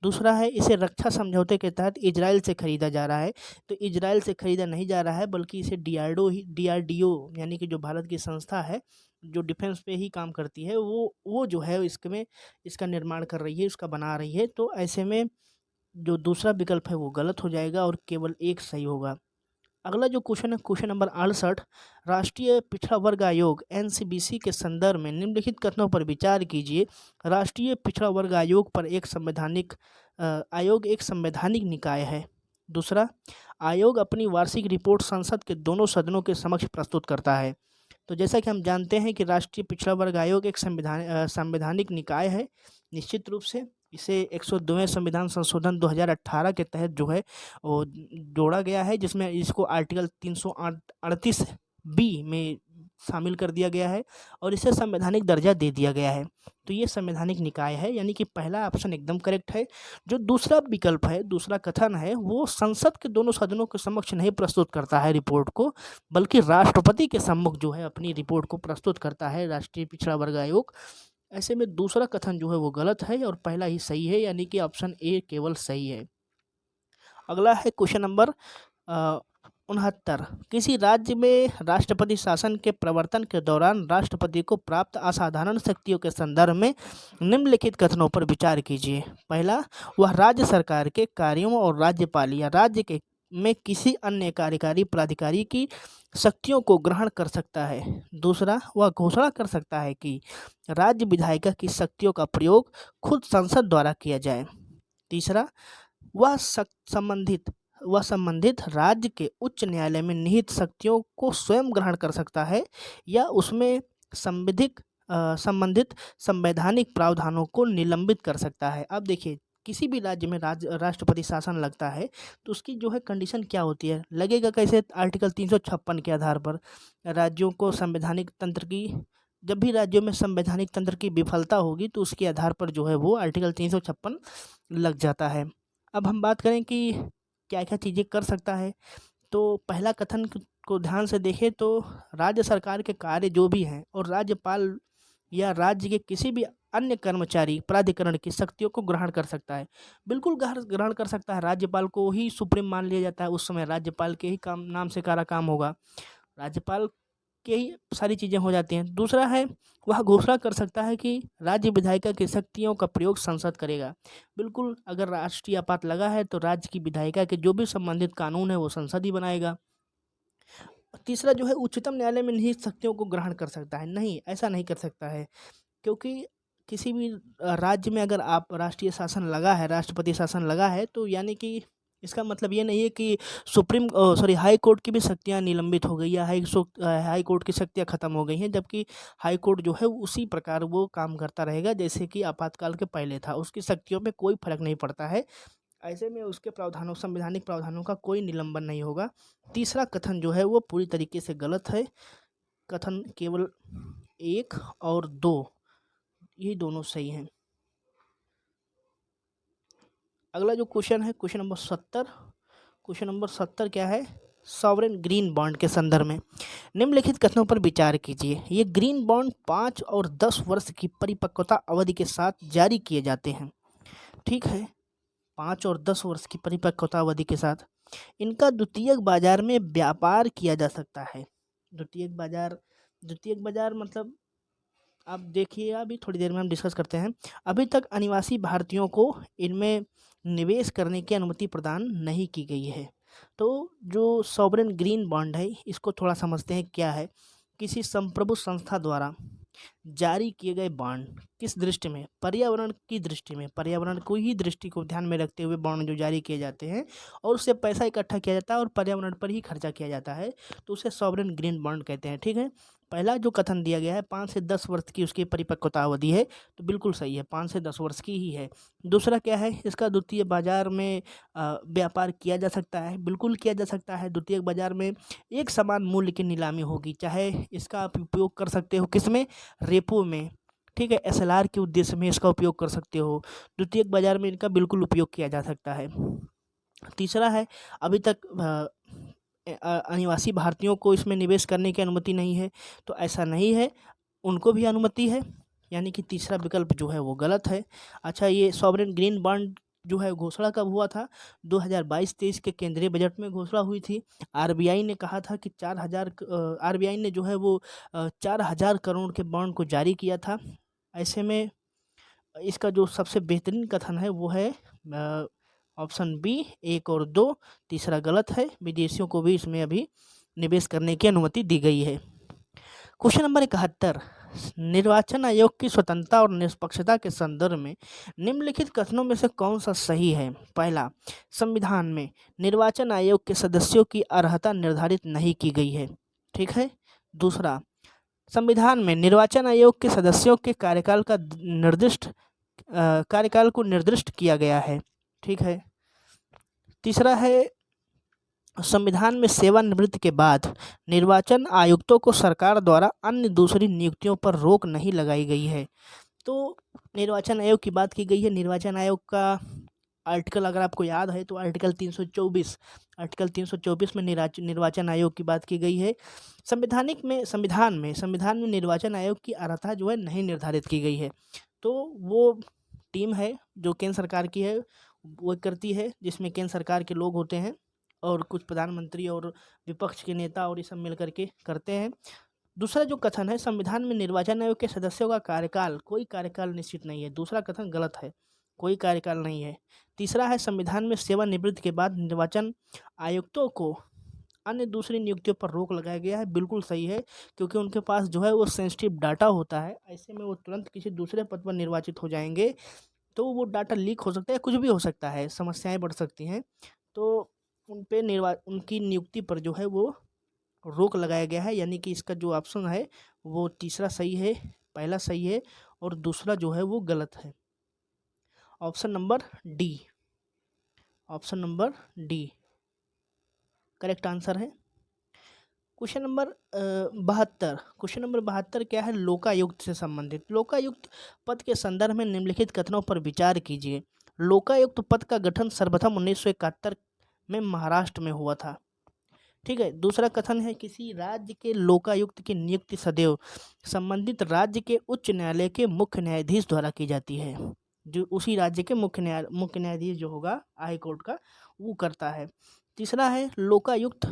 दूसरा है इसे रक्षा समझौते के तहत इजराइल से खरीदा जा रहा है। तो इजराइल से खरीदा नहीं जा रहा है बल्कि इसे डीआरडीओ यानी कि जो भारत की संस्था है जो डिफेंस पे ही काम करती है वो जो है इसमें इसका निर्माण कर रही है, इसका बना रही है। तो ऐसे में जो दूसरा विकल्प है वो गलत हो जाएगा और केवल एक सही होगा। अगला जो क्वेश्चन है क्वेश्चन नंबर 68, राष्ट्रीय पिछड़ा वर्ग आयोग एनसीबीसी के संदर्भ में निम्नलिखित कथनों पर विचार कीजिए। राष्ट्रीय पिछड़ा वर्ग आयोग पर आयोग एक संवैधानिक निकाय है। दूसरा, आयोग अपनी वार्षिक रिपोर्ट संसद के दोनों सदनों के समक्ष प्रस्तुत करता है। तो जैसा कि हम जानते हैं कि राष्ट्रीय पिछड़ा वर्ग आयोग एक संवैधानिक निकाय है। निश्चित रूप से इसे 102वें संविधान संशोधन 2018 के तहत जो है वो जोड़ा गया है, जिसमें इसको आर्टिकल 338 बी में शामिल कर दिया गया है और इसे संवैधानिक दर्जा दे दिया गया है। तो ये संवैधानिक निकाय है, यानी कि पहला ऑप्शन एकदम करेक्ट है। जो दूसरा विकल्प है, दूसरा कथन है, वो संसद के दोनों सदनों के समक्ष नहीं प्रस्तुत करता है रिपोर्ट को, बल्कि राष्ट्रपति के सम्मुख जो है अपनी रिपोर्ट को प्रस्तुत करता है राष्ट्रीय पिछड़ा वर्ग आयोग। ऐसे में दूसरा कथन जो है वो गलत है और पहला ही सही है, यानी कि ऑप्शन ए केवल सही है। अगला है क्वेश्चन नंबर 69, किसी राज्य में राष्ट्रपति शासन के प्रवर्तन के दौरान राष्ट्रपति को प्राप्त असाधारण शक्तियों के संदर्भ में निम्नलिखित कथनों पर विचार कीजिए। पहला, वह राज्य सरकार के कार्यों और राज्यपाल या राज्य के में किसी अन्य कार्यकारी प्राधिकारी की शक्तियों को ग्रहण कर सकता है। दूसरा, वह घोषणा कर सकता है कि राज्य विधायिका की शक्तियों का प्रयोग खुद संसद द्वारा किया जाए। तीसरा, वह संबंधित राज्य के उच्च न्यायालय में निहित शक्तियों को स्वयं ग्रहण कर सकता है या उसमें संबंधित संवैधानिक प्रावधानों को निलंबित कर सकता है। अब देखिए, किसी भी राज्य में राष्ट्रपति शासन लगता है तो उसकी जो है कंडीशन क्या होती है, लगेगा कैसे? आर्टिकल 356 के आधार पर राज्यों को संवैधानिक तंत्र की, जब भी राज्यों में संवैधानिक तंत्र की विफलता होगी तो उसके आधार पर जो है वो आर्टिकल 356 लग जाता है। अब हम बात करें कि क्या-क्या चीज़ें कर सकता है, तो पहला कथन को ध्यान से देखें तो राज्य सरकार के कार्य जो भी हैं और राज्यपाल या राज्य के किसी भी अन्य कर्मचारी प्राधिकरण की शक्तियों को ग्रहण कर सकता है। बिल्कुल ग्रहण कर सकता है। राज्यपाल को ही सुप्रीम मान लिया जाता है, उस समय राज्यपाल के ही काम नाम से सारा काम होगा। राज्यपाल यही सारी चीज़ें हो जाती हैं। दूसरा है, वह घोषणा कर सकता है कि राज्य विधायिका की शक्तियों का प्रयोग संसद करेगा। बिल्कुल, अगर राष्ट्रीय आपात लगा है तो राज्य की विधायिका के जो भी संबंधित कानून है वो संसद ही बनाएगा। तीसरा जो है, उच्चतम न्यायालय में निहित शक्तियों को ग्रहण कर सकता है। नहीं, ऐसा नहीं कर सकता है, क्योंकि किसी भी राज्य में अगर आप राष्ट्रीय शासन लगा है, राष्ट्रपति शासन लगा है, तो यानी कि इसका मतलब ये नहीं है कि हाई कोर्ट की भी शक्तियाँ निलंबित हो गई या हाई कोर्ट की शक्तियाँ खत्म हो गई हैं, जबकि हाई कोर्ट जो है उसी प्रकार वो काम करता रहेगा जैसे कि आपातकाल के पहले था। उसकी शक्तियों में कोई फर्क नहीं पड़ता है। ऐसे में उसके प्रावधानों, संवैधानिक प्रावधानों का कोई निलंबन नहीं होगा। तीसरा कथन जो है वो पूरी तरीके से गलत है। कथन केवल 1 और 2, ये दोनों सही हैं। अगला जो क्वेश्चन है, क्वेश्चन नंबर 70। क्वेश्चन नंबर 70 क्या है? सॉवरेन ग्रीन बॉन्ड के संदर्भ में निम्नलिखित कथनों पर विचार कीजिए। ये ग्रीन बॉन्ड 5 और 10 वर्ष की परिपक्वता अवधि के साथ जारी किए जाते हैं। ठीक है, 5 और 10 वर्ष की परिपक्वता अवधि के साथ इनका द्वितीयक बाजार में व्यापार किया जा सकता है। द्वितीयक बाजार मतलब आप देखिए, अभी थोड़ी देर में हम डिस्कस करते हैं। अभी तक अनिवासी भारतीयों को इनमें निवेश करने की अनुमति प्रदान नहीं की गई है। तो जो सॉवरेन ग्रीन बॉन्ड है, इसको थोड़ा समझते हैं क्या है। किसी संप्रभु संस्था द्वारा जारी किए गए बॉन्ड, किस दृष्टि में? पर्यावरण की दृष्टि में, पर्यावरण को ही दृष्टि को ध्यान में रखते हुए बॉन्ड जो जारी किए जाते हैं और उससे पैसा इकट्ठा किया जाता है और पर्यावरण पर ही खर्चा किया जाता है, तो उसे सॉवरेन ग्रीन बॉन्ड कहते हैं। ठीक है, पहला जो कथन दिया गया है 5 से 10 वर्ष की उसकी परिपक्वता अवधि है, तो बिल्कुल सही है, 5 से 10 वर्ष की ही है। दूसरा क्या है, इसका द्वितीय बाजार में व्यापार किया जा सकता है। बिल्कुल किया जा सकता है। द्वितीय बाजार में एक समान मूल्य की नीलामी होगी, चाहे इसका आप उपयोग कर सकते हो किसमें? रेपो में। ठीक है, एसएलआर के उद्देश्य में इसका उपयोग कर सकते हो। द्वितीयक बाजार में इनका बिल्कुल उपयोग किया जा सकता है। तीसरा है, अभी तक अनिवासी भारतीयों को इसमें निवेश करने की अनुमति नहीं है, तो ऐसा नहीं है, उनको भी अनुमति है, यानी कि तीसरा विकल्प जो है वो गलत है। अच्छा, ये सॉवरेन ग्रीन बॉन्ड जो है घोषणा कब हुआ था? 2022-23 के केंद्रीय बजट में घोषणा हुई थी। आरबीआई ने कहा था कि 4000 आरबीआई ने जो है वो 4000 करोड़ के बॉन्ड को जारी किया था। ऐसे में इसका जो सबसे बेहतरीन कथन है वो है ऑप्शन बी, 1 और 2। तीसरा गलत है, विदेशियों को भी इसमें अभी निवेश करने की अनुमति दी गई है। क्वेश्चन नंबर 71, निर्वाचन आयोग की स्वतंत्रता और निष्पक्षता के संदर्भ में निम्नलिखित कथनों में से कौन सा सही है? पहला, संविधान में निर्वाचन आयोग के सदस्यों की अर्हता निर्धारित नहीं की गई है। ठीक है। दूसरा, संविधान में निर्वाचन आयोग के सदस्यों के कार्यकाल को निर्दिष्ट किया गया है। ठीक है। तीसरा है, संविधान में सेवानिवृत्ति के बाद निर्वाचन आयुक्तों को सरकार द्वारा अन्य दूसरी नियुक्तियों पर रोक नहीं लगाई गई है। तो निर्वाचन आयोग की बात की गई है। निर्वाचन आयोग का आर्टिकल अगर आपको याद है तो आर्टिकल 324 में निर्वाचन आयोग की बात की गई है। संविधान में निर्वाचन आयोग की अर्हता जो है नहीं निर्धारित की गई है। तो वो टीम है जो केंद्र सरकार की है, वो करती है, जिसमें केंद्र सरकार के लोग होते हैं और कुछ प्रधानमंत्री और विपक्ष के नेता और ये सब मिल करके करते हैं। दूसरा जो कथन है, संविधान में निर्वाचन आयोग के सदस्यों का कार्यकाल, कोई कार्यकाल निश्चित नहीं है। दूसरा कथन गलत है, कोई कार्यकाल नहीं है। तीसरा है, संविधान में सेवानिवृत्ति के बाद निर्वाचन आयुक्तों को अन्य दूसरी नियुक्तियों पर रोक लगाया गया है। बिल्कुल सही है, क्योंकि उनके पास जो है वो सेंसिटिव डाटा होता है। ऐसे में वो तुरंत किसी दूसरे पद पर निर्वाचित हो जाएंगे तो वो डाटा लीक हो सकता है, कुछ भी हो सकता है, समस्याएं बढ़ सकती हैं। तो उन पे उनकी नियुक्ति पर जो है वो रोक लगाया गया है, यानी कि इसका जो ऑप्शन है वो तीसरा सही है, पहला सही है और दूसरा जो है वो गलत है। Option number D correct answer है। क्वेश्चन नंबर 72 क्या है? लोकायुक्त से संबंधित। लोकायुक्त पद के संदर्भ में निम्नलिखित कथनों पर विचार कीजिए। लोकायुक्त पद का गठन सर्वप्रथम 1971 में महाराष्ट्र में हुआ था। ठीक है। दूसरा कथन है, किसी राज्य के लोकायुक्त की नियुक्ति सदैव संबंधित राज्य के उच्च न्यायालय के मुख्य न्यायाधीश द्वारा की जाती है। जो उसी राज्य के मुख्य न्यायाधीश जो होगा हाई कोर्ट का, वो करता है। तीसरा है, लोकायुक्त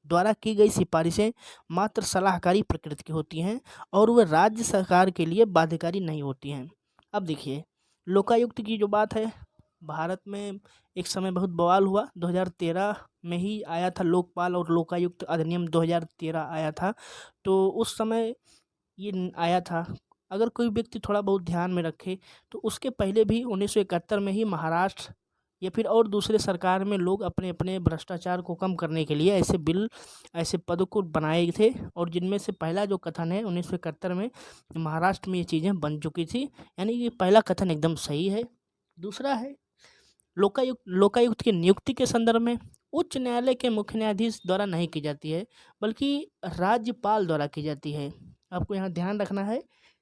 द्वारा की गई सिफारिशें मात्र सलाहकारी प्रकृति की होती हैं और वह राज्य सरकार के लिए बाध्यकारी नहीं होती हैं। अब देखिए, लोकायुक्त की जो बात है, भारत में एक समय बहुत बवाल हुआ। 2013 में ही आया था लोकपाल और लोकायुक्त अधिनियम 2013 आया था। तो उस समय ये आया था। अगर कोई व्यक्ति थोड़ा बहुत ध्यान में रखे तो उसके पहले भी 1971 में ही महाराष्ट्र या फिर और दूसरे सरकार में लोग अपने अपने भ्रष्टाचार को कम करने के लिए ऐसे बिल, ऐसे पद को बनाए थे, और जिनमें से पहला जो कथन है 1971 में महाराष्ट्र में ये चीज़ें बन चुकी थी। यानी कि पहला कथन एकदम सही है। दूसरा है लोकायुक्त की नियुक्ति के संदर्भ में उच्च न्यायालय के मुख्य न्यायाधीश द्वारा नहीं की जाती है, बल्कि राज्यपाल द्वारा की जाती है। आपको यहाँ ध्यान रखना है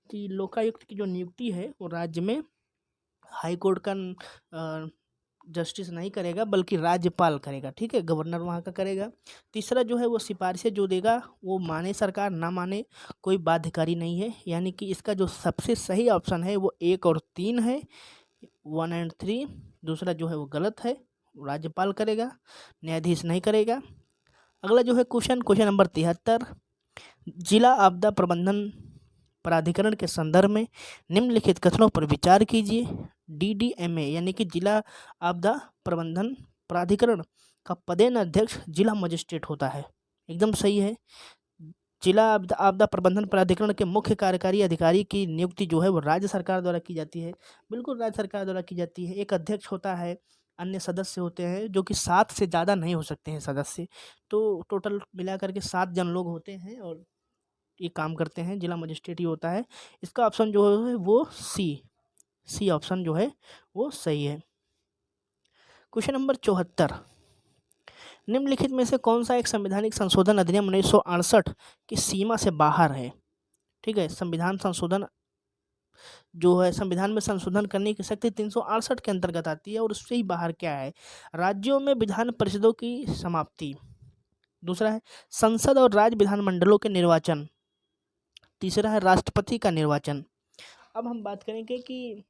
कि लोकायुक्त की जो नियुक्ति है वो राज्य में हाई कोर्ट का जस्टिस नहीं करेगा, बल्कि राज्यपाल करेगा। ठीक है, गवर्नर वहाँ का करेगा। तीसरा जो है वो सिफारिशें जो देगा वो माने सरकार ना माने कोई बाध्यकारी नहीं है। यानी कि इसका जो सबसे सही ऑप्शन है वो 1 और 3 है, 1 एंड 3। दूसरा जो है वो गलत है, राज्यपाल करेगा, न्यायाधीश नहीं करेगा। अगला जो है क्वेश्चन नंबर 73, जिला आपदा प्रबंधन प्राधिकरण के संदर्भ में निम्नलिखित कथनों पर विचार कीजिए। DDMA यानी कि जिला आपदा प्रबंधन प्राधिकरण का पदेन अध्यक्ष जिला मजिस्ट्रेट होता है। एकदम सही है। जिला आपदा प्रबंधन प्राधिकरण के मुख्य कार्यकारी अधिकारी की नियुक्ति जो है वो राज्य सरकार द्वारा की जाती है। बिल्कुल राज्य सरकार द्वारा की जाती है। एक अध्यक्ष होता है, अन्य सदस्य होते हैं जो कि 7 से ज़्यादा नहीं हो सकते हैं सदस्य। तो टोटल मिला करके 7 जन लोग होते हैं और ये काम करते हैं। जिला मजिस्ट्रेट ही होता है। इसका ऑप्शन जो है वो सी ऑप्शन जो है वो सही है। क्वेश्चन नंबर 74, निम्नलिखित में से कौन सा एक संवैधानिक संशोधन अधिनियम 1968 की सीमा से बाहर है? ठीक है, संविधान संशोधन जो है, संविधान में संशोधन करने की शक्ति 368 के अंतर्गत आती है, और उससे ही बाहर क्या है? राज्यों में विधान परिषदों की समाप्ति। दूसरा है संसद और राज्य विधानमंडलों के निर्वाचन। तीसरा है राष्ट्रपति का निर्वाचन। अब हम बात करेंगे कि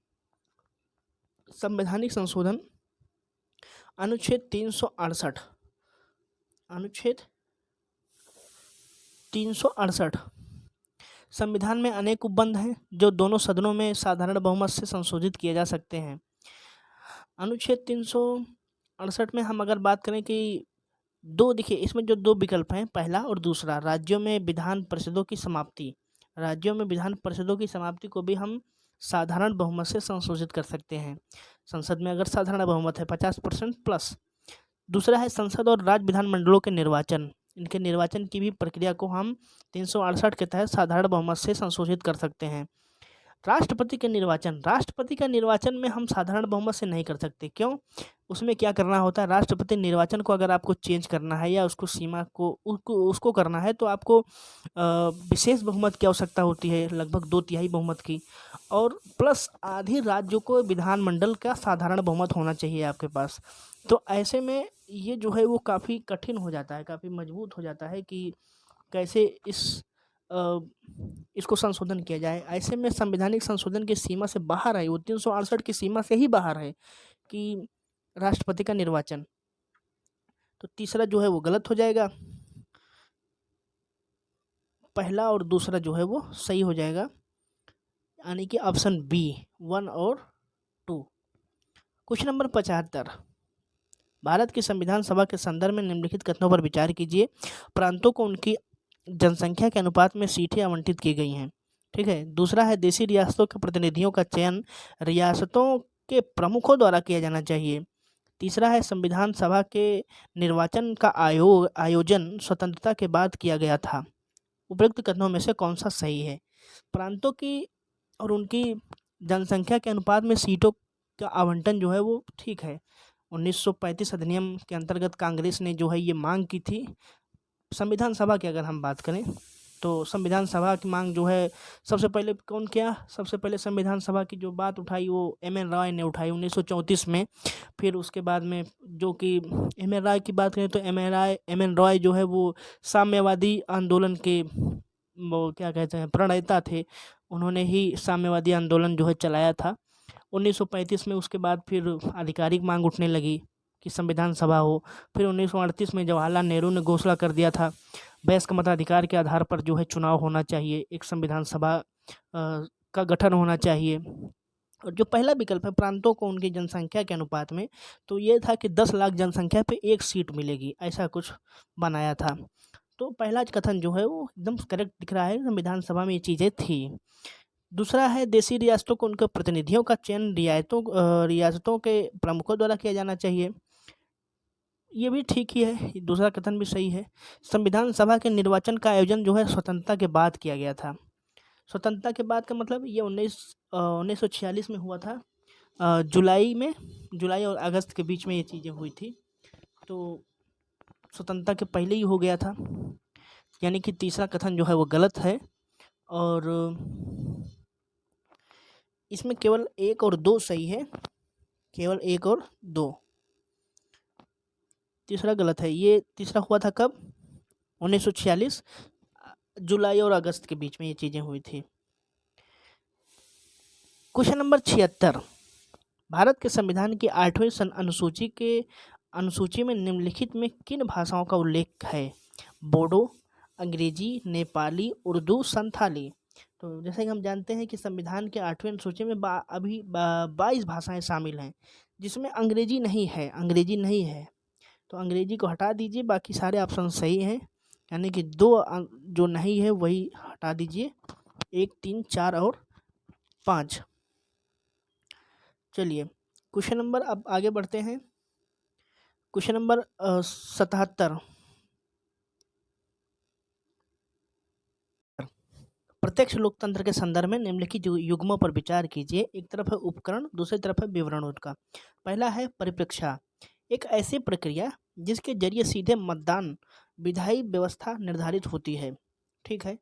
संवैधानिक संशोधन अनुच्छेद 368 संविधान में अनेक उपबंध हैं जो दोनों सदनों में साधारण बहुमत से संशोधित किए जा सकते हैं। अनुच्छेद 368 में हम अगर बात करें कि देखिए इसमें जो 2 विकल्प हैं, पहला और दूसरा, राज्यों में विधान परिषदों की समाप्ति। राज्यों में विधान परिषदों की समाप्ति को भी हम साधारण बहुमत से संशोधित कर सकते हैं, संसद में अगर साधारण बहुमत है 50% प्लस। दूसरा है संसद और राज्य विधानमंडलों के निर्वाचन। इनके निर्वाचन की भी प्रक्रिया को हम 368 के तहत साधारण बहुमत से संशोधित कर सकते हैं। राष्ट्रपति का निर्वाचन में हम साधारण बहुमत से नहीं कर सकते। क्यों? उसमें क्या करना होता है, राष्ट्रपति निर्वाचन को अगर आपको चेंज करना है या उसको सीमा को उसको करना है तो आपको विशेष बहुमत की आवश्यकता होती है, लगभग 2/3 बहुमत की, और प्लस आधे राज्यों को विधानमंडल का साधारण बहुमत होना चाहिए आपके पास। तो ऐसे में ये जो है वो काफ़ी कठिन हो जाता है, काफ़ी मजबूत हो जाता है कि कैसे इसको संशोधन किया जाए। ऐसे में संवैधानिक संशोधन की सीमा से बाहर है, वो 368 की सीमा से ही बाहर है कि राष्ट्रपति का निर्वाचन। तो तीसरा जो है वो गलत हो जाएगा, पहला और दूसरा जो है वो सही हो जाएगा, यानी कि ऑप्शन बी 1 और 2। क्वेश्चन नंबर 75, भारत की संविधान सभा के संदर्भ में निम्नलिखित कथनों पर विचार कीजिए। प्रांतों को उनकी जनसंख्या के अनुपात में सीटें आवंटित की गई हैं। ठीक है। दूसरा है देशी रियासतों के प्रतिनिधियों का चयन रियासतों के प्रमुखों द्वारा किया जाना चाहिए। तीसरा है संविधान सभा के निर्वाचन का आयोजन स्वतंत्रता के बाद किया गया था। उपरोक्त कथनों में से कौन सा सही है? प्रांतों की और उनकी जनसंख्या के अनुपात में सीटों का आवंटन जो है वो ठीक है। 1935 अधिनियम के अंतर्गत कांग्रेस ने जो है ये मांग की थी। संविधान सभा की अगर हम बात करें तो संविधान सभा की मांग जो है सबसे पहले कौन किया? सबसे पहले संविधान सभा की जो बात उठाई वो एम.एन. रॉय ने उठाई 1934 में। फिर उसके बाद में जो कि एम.एन. रॉय की बात करें तो एम.एन. रॉय जो है वो साम्यवादी आंदोलन के वो क्या कहते हैं प्रणेता थे। उन्होंने ही साम्यवादी आंदोलन जो है चलाया था 1935 में। उसके बाद फिर आधिकारिक मांग उठने लगी कि संविधान सभा हो। फिर 1938 में जवाहरलाल नेहरू ने घोषणा कर दिया था वयस्क मताधिकार के आधार पर जो है चुनाव होना चाहिए, एक संविधान सभा का गठन होना चाहिए। और जो पहला विकल्प है प्रांतों को उनकी जनसंख्या के अनुपात में, तो ये था कि 10 लाख जनसंख्या पे एक सीट मिलेगी, ऐसा कुछ बनाया था। तो पहला कथन जो है वो एकदम करेक्ट दिख रहा है, संविधान सभा में ये चीज़ें थी। दूसरा है देशी रियासतों को उनके प्रतिनिधियों का चयन रियासतों के प्रमुखों द्वारा किया जाना चाहिए। ये भी ठीक ही है, ये दूसरा कथन भी सही है। संविधान सभा के निर्वाचन का आयोजन जो है स्वतंत्रता के बाद किया गया था। स्वतंत्रता के बाद का मतलब ये 1946 में हुआ था, जुलाई और अगस्त के बीच में ये चीज़ें हुई थी। तो स्वतंत्रता के पहले ही हो गया था, यानी कि तीसरा कथन जो है वो गलत है। और इसमें केवल 1 और 2 सही है, केवल 1 और 2। तीसरा गलत है। ये तीसरा हुआ था कब? 1946 जुलाई और अगस्त के बीच में ये चीज़ें हुई थी। क्वेश्चन नंबर 76, भारत के संविधान की 8वीं अनुसूची में निम्नलिखित में किन भाषाओं का उल्लेख है? बोडो, अंग्रेजी, नेपाली, उर्दू, संथाली। तो जैसे कि हम जानते हैं कि संविधान के 8वीं अनुसूची में अभी 22 भाषाएं शामिल हैं, जिसमें अंग्रेजी नहीं है। तो अंग्रेजी को हटा दीजिए, बाकी सारे ऑप्शन सही हैं, यानी कि 2 जो नहीं है वही हटा दीजिए, 1, 3, 4 और 5। चलिए क्वेश्चन नंबर, अब आगे बढ़ते हैं। क्वेश्चन नंबर 77, प्रत्यक्ष लोकतंत्र के संदर्भ में निम्नलिखित युग्मों पर विचार कीजिए। एक तरफ है उपकरण, दूसरी तरफ है विवरण उनका। पहला है परिप्रेक्षा, एक ऐसी प्रक्रिया जिसके जरिए सीधे मतदान विधायी व्यवस्था निर्धारित होती है। ठीक है।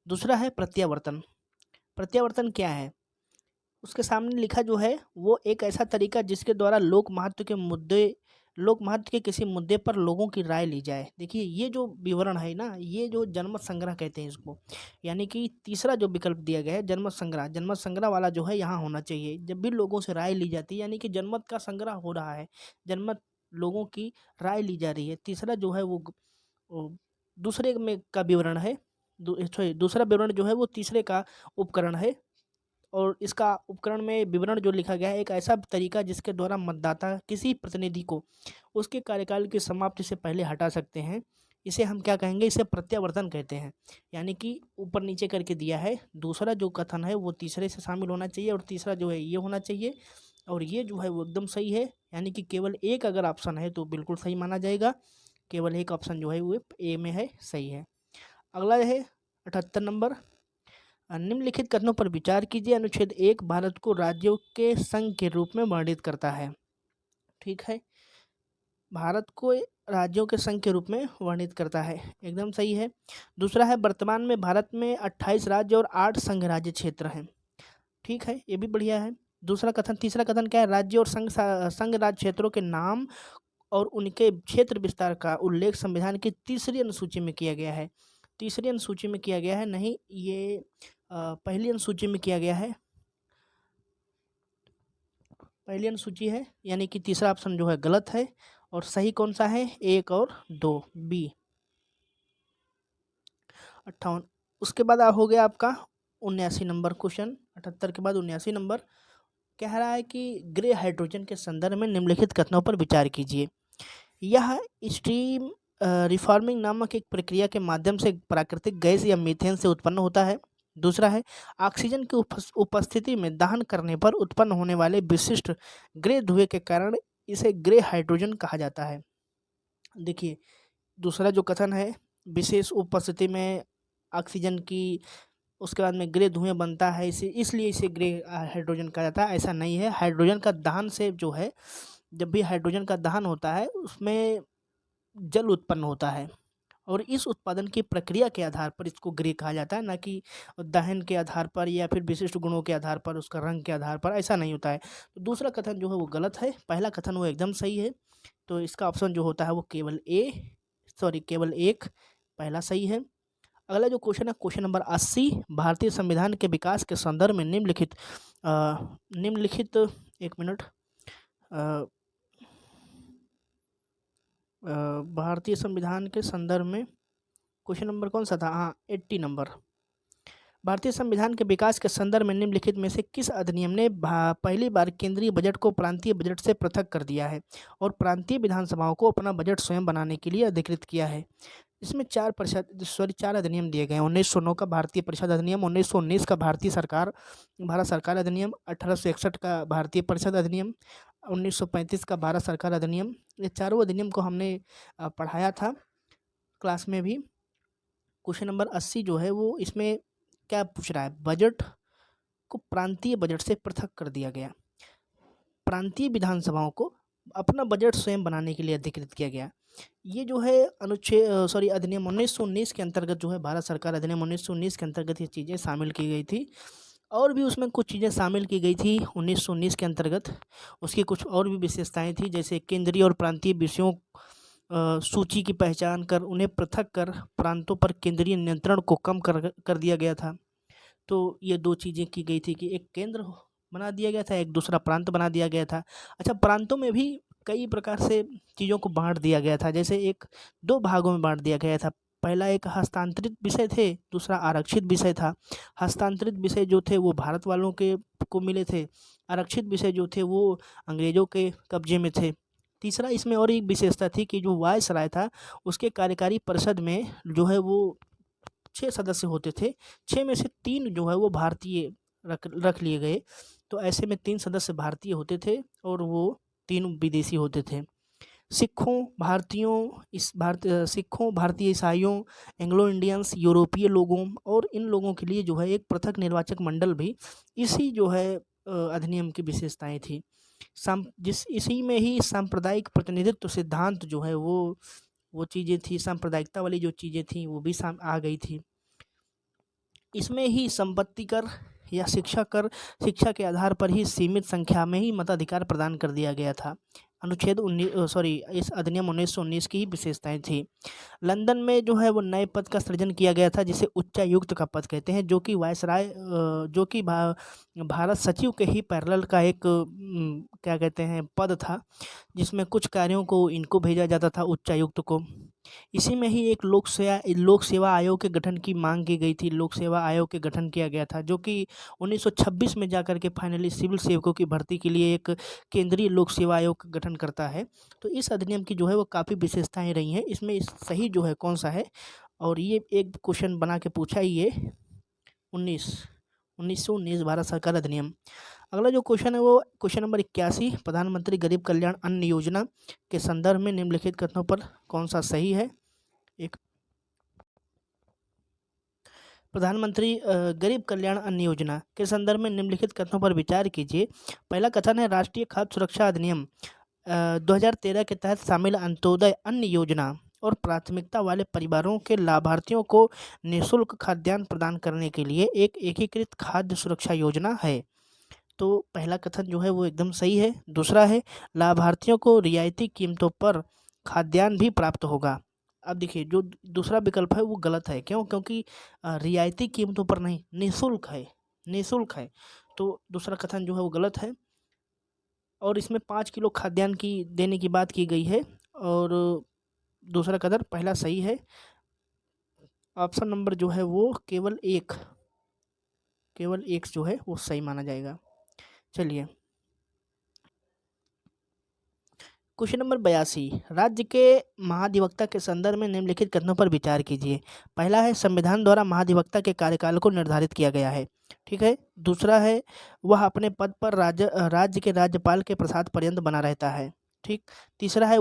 दूसरा है प्रत्यावर्तन। प्रत्यावर्तन क्या है? उसके सामने लिखा जो है वो एक ऐसा तरीका जिसके द्वारा लोक महत्व के किसी मुद्दे पर लोगों की राय ली जाए। देखिए ये जो विवरण है ना, ये जो जनमत संग्रह कहते हैं इसको, यानी कि तीसरा जो विकल्प दिया गया है जनमत संग्रह वाला जो है यहाँ होना चाहिए। जब भी लोगों से राय ली जाती है, यानी कि जनमत का संग्रह हो रहा है, जनमत लोगों की राय ली जा रही है। तीसरा जो है वो दूसरे में का विवरण है, दूसरा विवरण जो है वो तीसरे का उपकरण है। और इसका उपकरण में विवरण जो लिखा गया है, एक ऐसा तरीका जिसके द्वारा मतदाता किसी प्रतिनिधि को उसके कार्यकाल की समाप्ति से पहले हटा सकते हैं, इसे हम क्या कहेंगे? इसे प्रत्यावर्तन कहते हैं। यानी कि ऊपर नीचे करके दिया है, दूसरा जो कथन है वो तीसरे से शामिल होना चाहिए और तीसरा जो है ये होना चाहिए, और ये जो है वो एकदम सही है। यानी कि केवल एक अगर ऑप्शन है तो बिल्कुल सही माना जाएगा, केवल एक ऑप्शन जो है वो ए में है, सही है। अगला है 78 नंबर, निम्नलिखित कथनों पर विचार कीजिए। अनुच्छेद 1 भारत को राज्यों के संघ के रूप में वर्णित करता है। ठीक है, भारत को राज्यों के संघ के रूप में वर्णित करता है, एकदम सही है। दूसरा है वर्तमान में भारत में 28 राज्य और 8 संघ राज्य क्षेत्र हैं। ठीक है, ये भी बढ़िया है। तीसरा कथन क्या है? राज्य और संघ राज्य क्षेत्रों के नाम और उनके क्षेत्र विस्तार का उल्लेख संविधान की तीसरी अनुसूची में किया गया है। तीसरी अनुसूची में किया गया है, नहीं, ये पहली अनुसूची में किया गया है, पहली अनुसूची है, यानी कि तीसरा ऑप्शन जो है गलत है। और सही कौन सा है? 1 और 2, बी 58। उसके बाद हो गया आपका 79 नंबर क्वेश्चन। 78 के बाद 79 नंबर कह रहा है कि ग्रे हाइड्रोजन के संदर्भ में निम्नलिखित कथनों पर विचार कीजिए। यह स्टीम रिफॉर्मिंग नामक एक प्रक्रिया के माध्यम से प्राकृतिक गैस या मीथेन से उत्पन्न होता है। दूसरा है ऑक्सीजन की उपस्थिति में दहन करने पर उत्पन्न होने वाले विशिष्ट ग्रे धुएं के कारण इसे ग्रे हाइड्रोजन कहा जाता है। देखिए दूसरा जो कथन है, विशेष उपस्थिति में ऑक्सीजन की, उसके बाद में ग्रे धुएं बनता है, इसलिए इसे ग्रे हाइड्रोजन कहा जाता है, ऐसा नहीं है। हाइड्रोजन का दहन से जो है, जब भी हाइड्रोजन का दहन होता है उसमें जल उत्पन्न होता है, और इस उत्पादन की प्रक्रिया के आधार पर इसको ग्रे कहा जाता है, ना कि दहन के आधार पर या फिर विशिष्ट गुणों के आधार पर, उसका रंग के आधार पर, ऐसा नहीं होता है। तो दूसरा कथन जो है वो गलत है, पहला कथन वो एकदम सही है। तो इसका ऑप्शन जो होता है वो केवल एक पहला सही है। अगला जो क्वेश्चन है, क्वेश्चन नंबर 80, भारतीय संविधान के विकास के संदर्भ में निम्नलिखित एक मिनट, भारतीय संविधान के संदर्भ में क्वेश्चन नंबर कौन सा था? हाँ, 80 नंबर। भारतीय संविधान के विकास के संदर्भ में निम्नलिखित में से किस अधिनियम ने पहली बार केंद्रीय बजट को प्रांतीय बजट से पृथक कर दिया है और प्रांतीय विधानसभाओं को अपना बजट स्वयं बनाने के लिए अधिकृत किया है? इसमें चार अधिनियम दिए गए हैं। 1909 का भारतीय परिषद अधिनियम, 1919 का भारत सरकार अधिनियम, 1861 का भारतीय परिषद अधिनियम, 1935 का भारत सरकार अधिनियम। ये चारों अधिनियम को हमने पढ़ाया था क्लास में भी। क्वेश्चन नंबर 80 जो है वो इसमें क्या पूछ रहा है? बजट को प्रांतीय बजट से पृथक कर दिया गया, प्रांतीय विधानसभाओं को अपना बजट स्वयं बनाने के लिए अधिकृत किया गया। ये जो है अधिनियम 1919 के अंतर्गत जो है, भारत सरकार अधिनियम 1919 के अंतर्गत ये चीज़ें शामिल की गई थी। और भी उसमें कुछ चीज़ें शामिल की गई थी 1919 के अंतर्गत। उसकी कुछ और भी विशेषताएं थी, जैसे केंद्रीय और प्रांतीय विषयों सूची की पहचान कर उन्हें पृथक कर प्रांतों पर केंद्रीय नियंत्रण को कम कर दिया गया था। तो ये दो चीज़ें की गई थी कि एक केंद्र बना दिया गया था, एक दूसरा प्रांत बना दिया गया था। अच्छा, प्रांतों में भी कई प्रकार से चीज़ों को बांट दिया गया था, जैसे एक दो भागों में बांट दिया गया था। पहला एक हस्तांतरित विषय थे, दूसरा आरक्षित विषय था। हस्तांतरित विषय जो थे वो भारत वालों के को मिले थे, आरक्षित विषय जो थे वो अंग्रेजों के कब्जे में थे। तीसरा इसमें और एक विशेषता थी कि जो वायसराय था उसके कार्यकारी परिषद में जो है वो 6 सदस्य होते थे। 6 में से 3 जो है वो भारतीय रख लिए गए। तो ऐसे में 3 सदस्य भारतीय होते थे और वो 3 विदेशी होते थे। सिखों, भारतीय ईसाइयों, एंग्लो इंडियंस, यूरोपीय लोगों और इन लोगों के लिए जो है एक पृथक निर्वाचक मंडल भी इसी जो है अधिनियम की विशेषताएं थी। इसी में ही सांप्रदायिक प्रतिनिधित्व सिद्धांत जो है वो चीज़ें थी, सांप्रदायिकता वाली जो चीज़ें थी वो भी आ गई थी। इसमें ही संपत्ति कर या शिक्षा के आधार पर ही सीमित संख्या में ही मताधिकार प्रदान कर दिया गया था। इस अधिनियम 1919 की ही विशेषताएं थी। लंदन में जो है वो नए पद का सृजन किया गया था, जिसे उच्चायुक्त का पद कहते हैं, जो कि वायसराय जो कि भारत सचिव के ही पैरेलल का एक क्या कहते हैं पद था, जिसमें कुछ कार्यों को इनको भेजा जाता था, उच्चायुक्त को। इसी में ही एक लोक सेवा आयोग के गठन की मांग की गई थी। लोक सेवा आयोग के गठन किया गया था, जो कि 1926 में जाकर के फाइनली सिविल सेवकों की भर्ती के लिए एक केंद्रीय लोक सेवा आयोग का गठन करता है। तो इस अधिनियम की जो है वो काफ़ी विशेषताएं रही हैं। इसमें सही जो है कौन सा है? और ये एक क्वेश्चन बना के पूछा ही ये 1919 भारत सरकार अधिनियम। अगला जो क्वेश्चन है वो क्वेश्चन नंबर 81, प्रधानमंत्री गरीब कल्याण अन्न योजना के संदर्भ में निम्नलिखित कथनों पर कौन सा सही है? एक प्रधानमंत्री गरीब कल्याण अन्न योजना के संदर्भ में निम्नलिखित कथनों पर विचार कीजिए। पहला कथन है, राष्ट्रीय खाद्य सुरक्षा अधिनियम 2013 के तहत शामिल अंत्योदय अन्न योजना और प्राथमिकता वाले परिवारों के लाभार्थियों को निःशुल्क खाद्यान्न प्रदान करने के लिए एक एकीकृत खाद्य सुरक्षा योजना है। तो पहला कथन जो है वो एकदम सही है। दूसरा है, लाभार्थियों को रियायती कीमतों पर खाद्यान्न भी प्राप्त होगा। अब देखिए, जो दूसरा विकल्प है वो गलत है। क्यों? क्योंकि रियायती कीमतों पर नहीं, निःशुल्क है। तो दूसरा कथन जो है वो गलत है। और इसमें 5 किलो खाद्यान्न की देने की बात की गई है और दूसरा कथन पहला सही है। ऑप्शन नंबर जो है वो केवल एक जो है वो सही माना जाएगा। चलिए, क्वेश्चन नंबर 82, राज्य के महाधिवक्ता के संदर्भ में निम्नलिखित कथनों पर विचार कीजिए। पहला है, संविधान द्वारा महाधिवक्ता के कार्यकाल को निर्धारित किया गया है। ठीक है। दूसरा है, वह अपने पद पर राज्य के राज्यपाल के प्रसाद पर्यंत बना रहता है। ठीक। तीसरा है,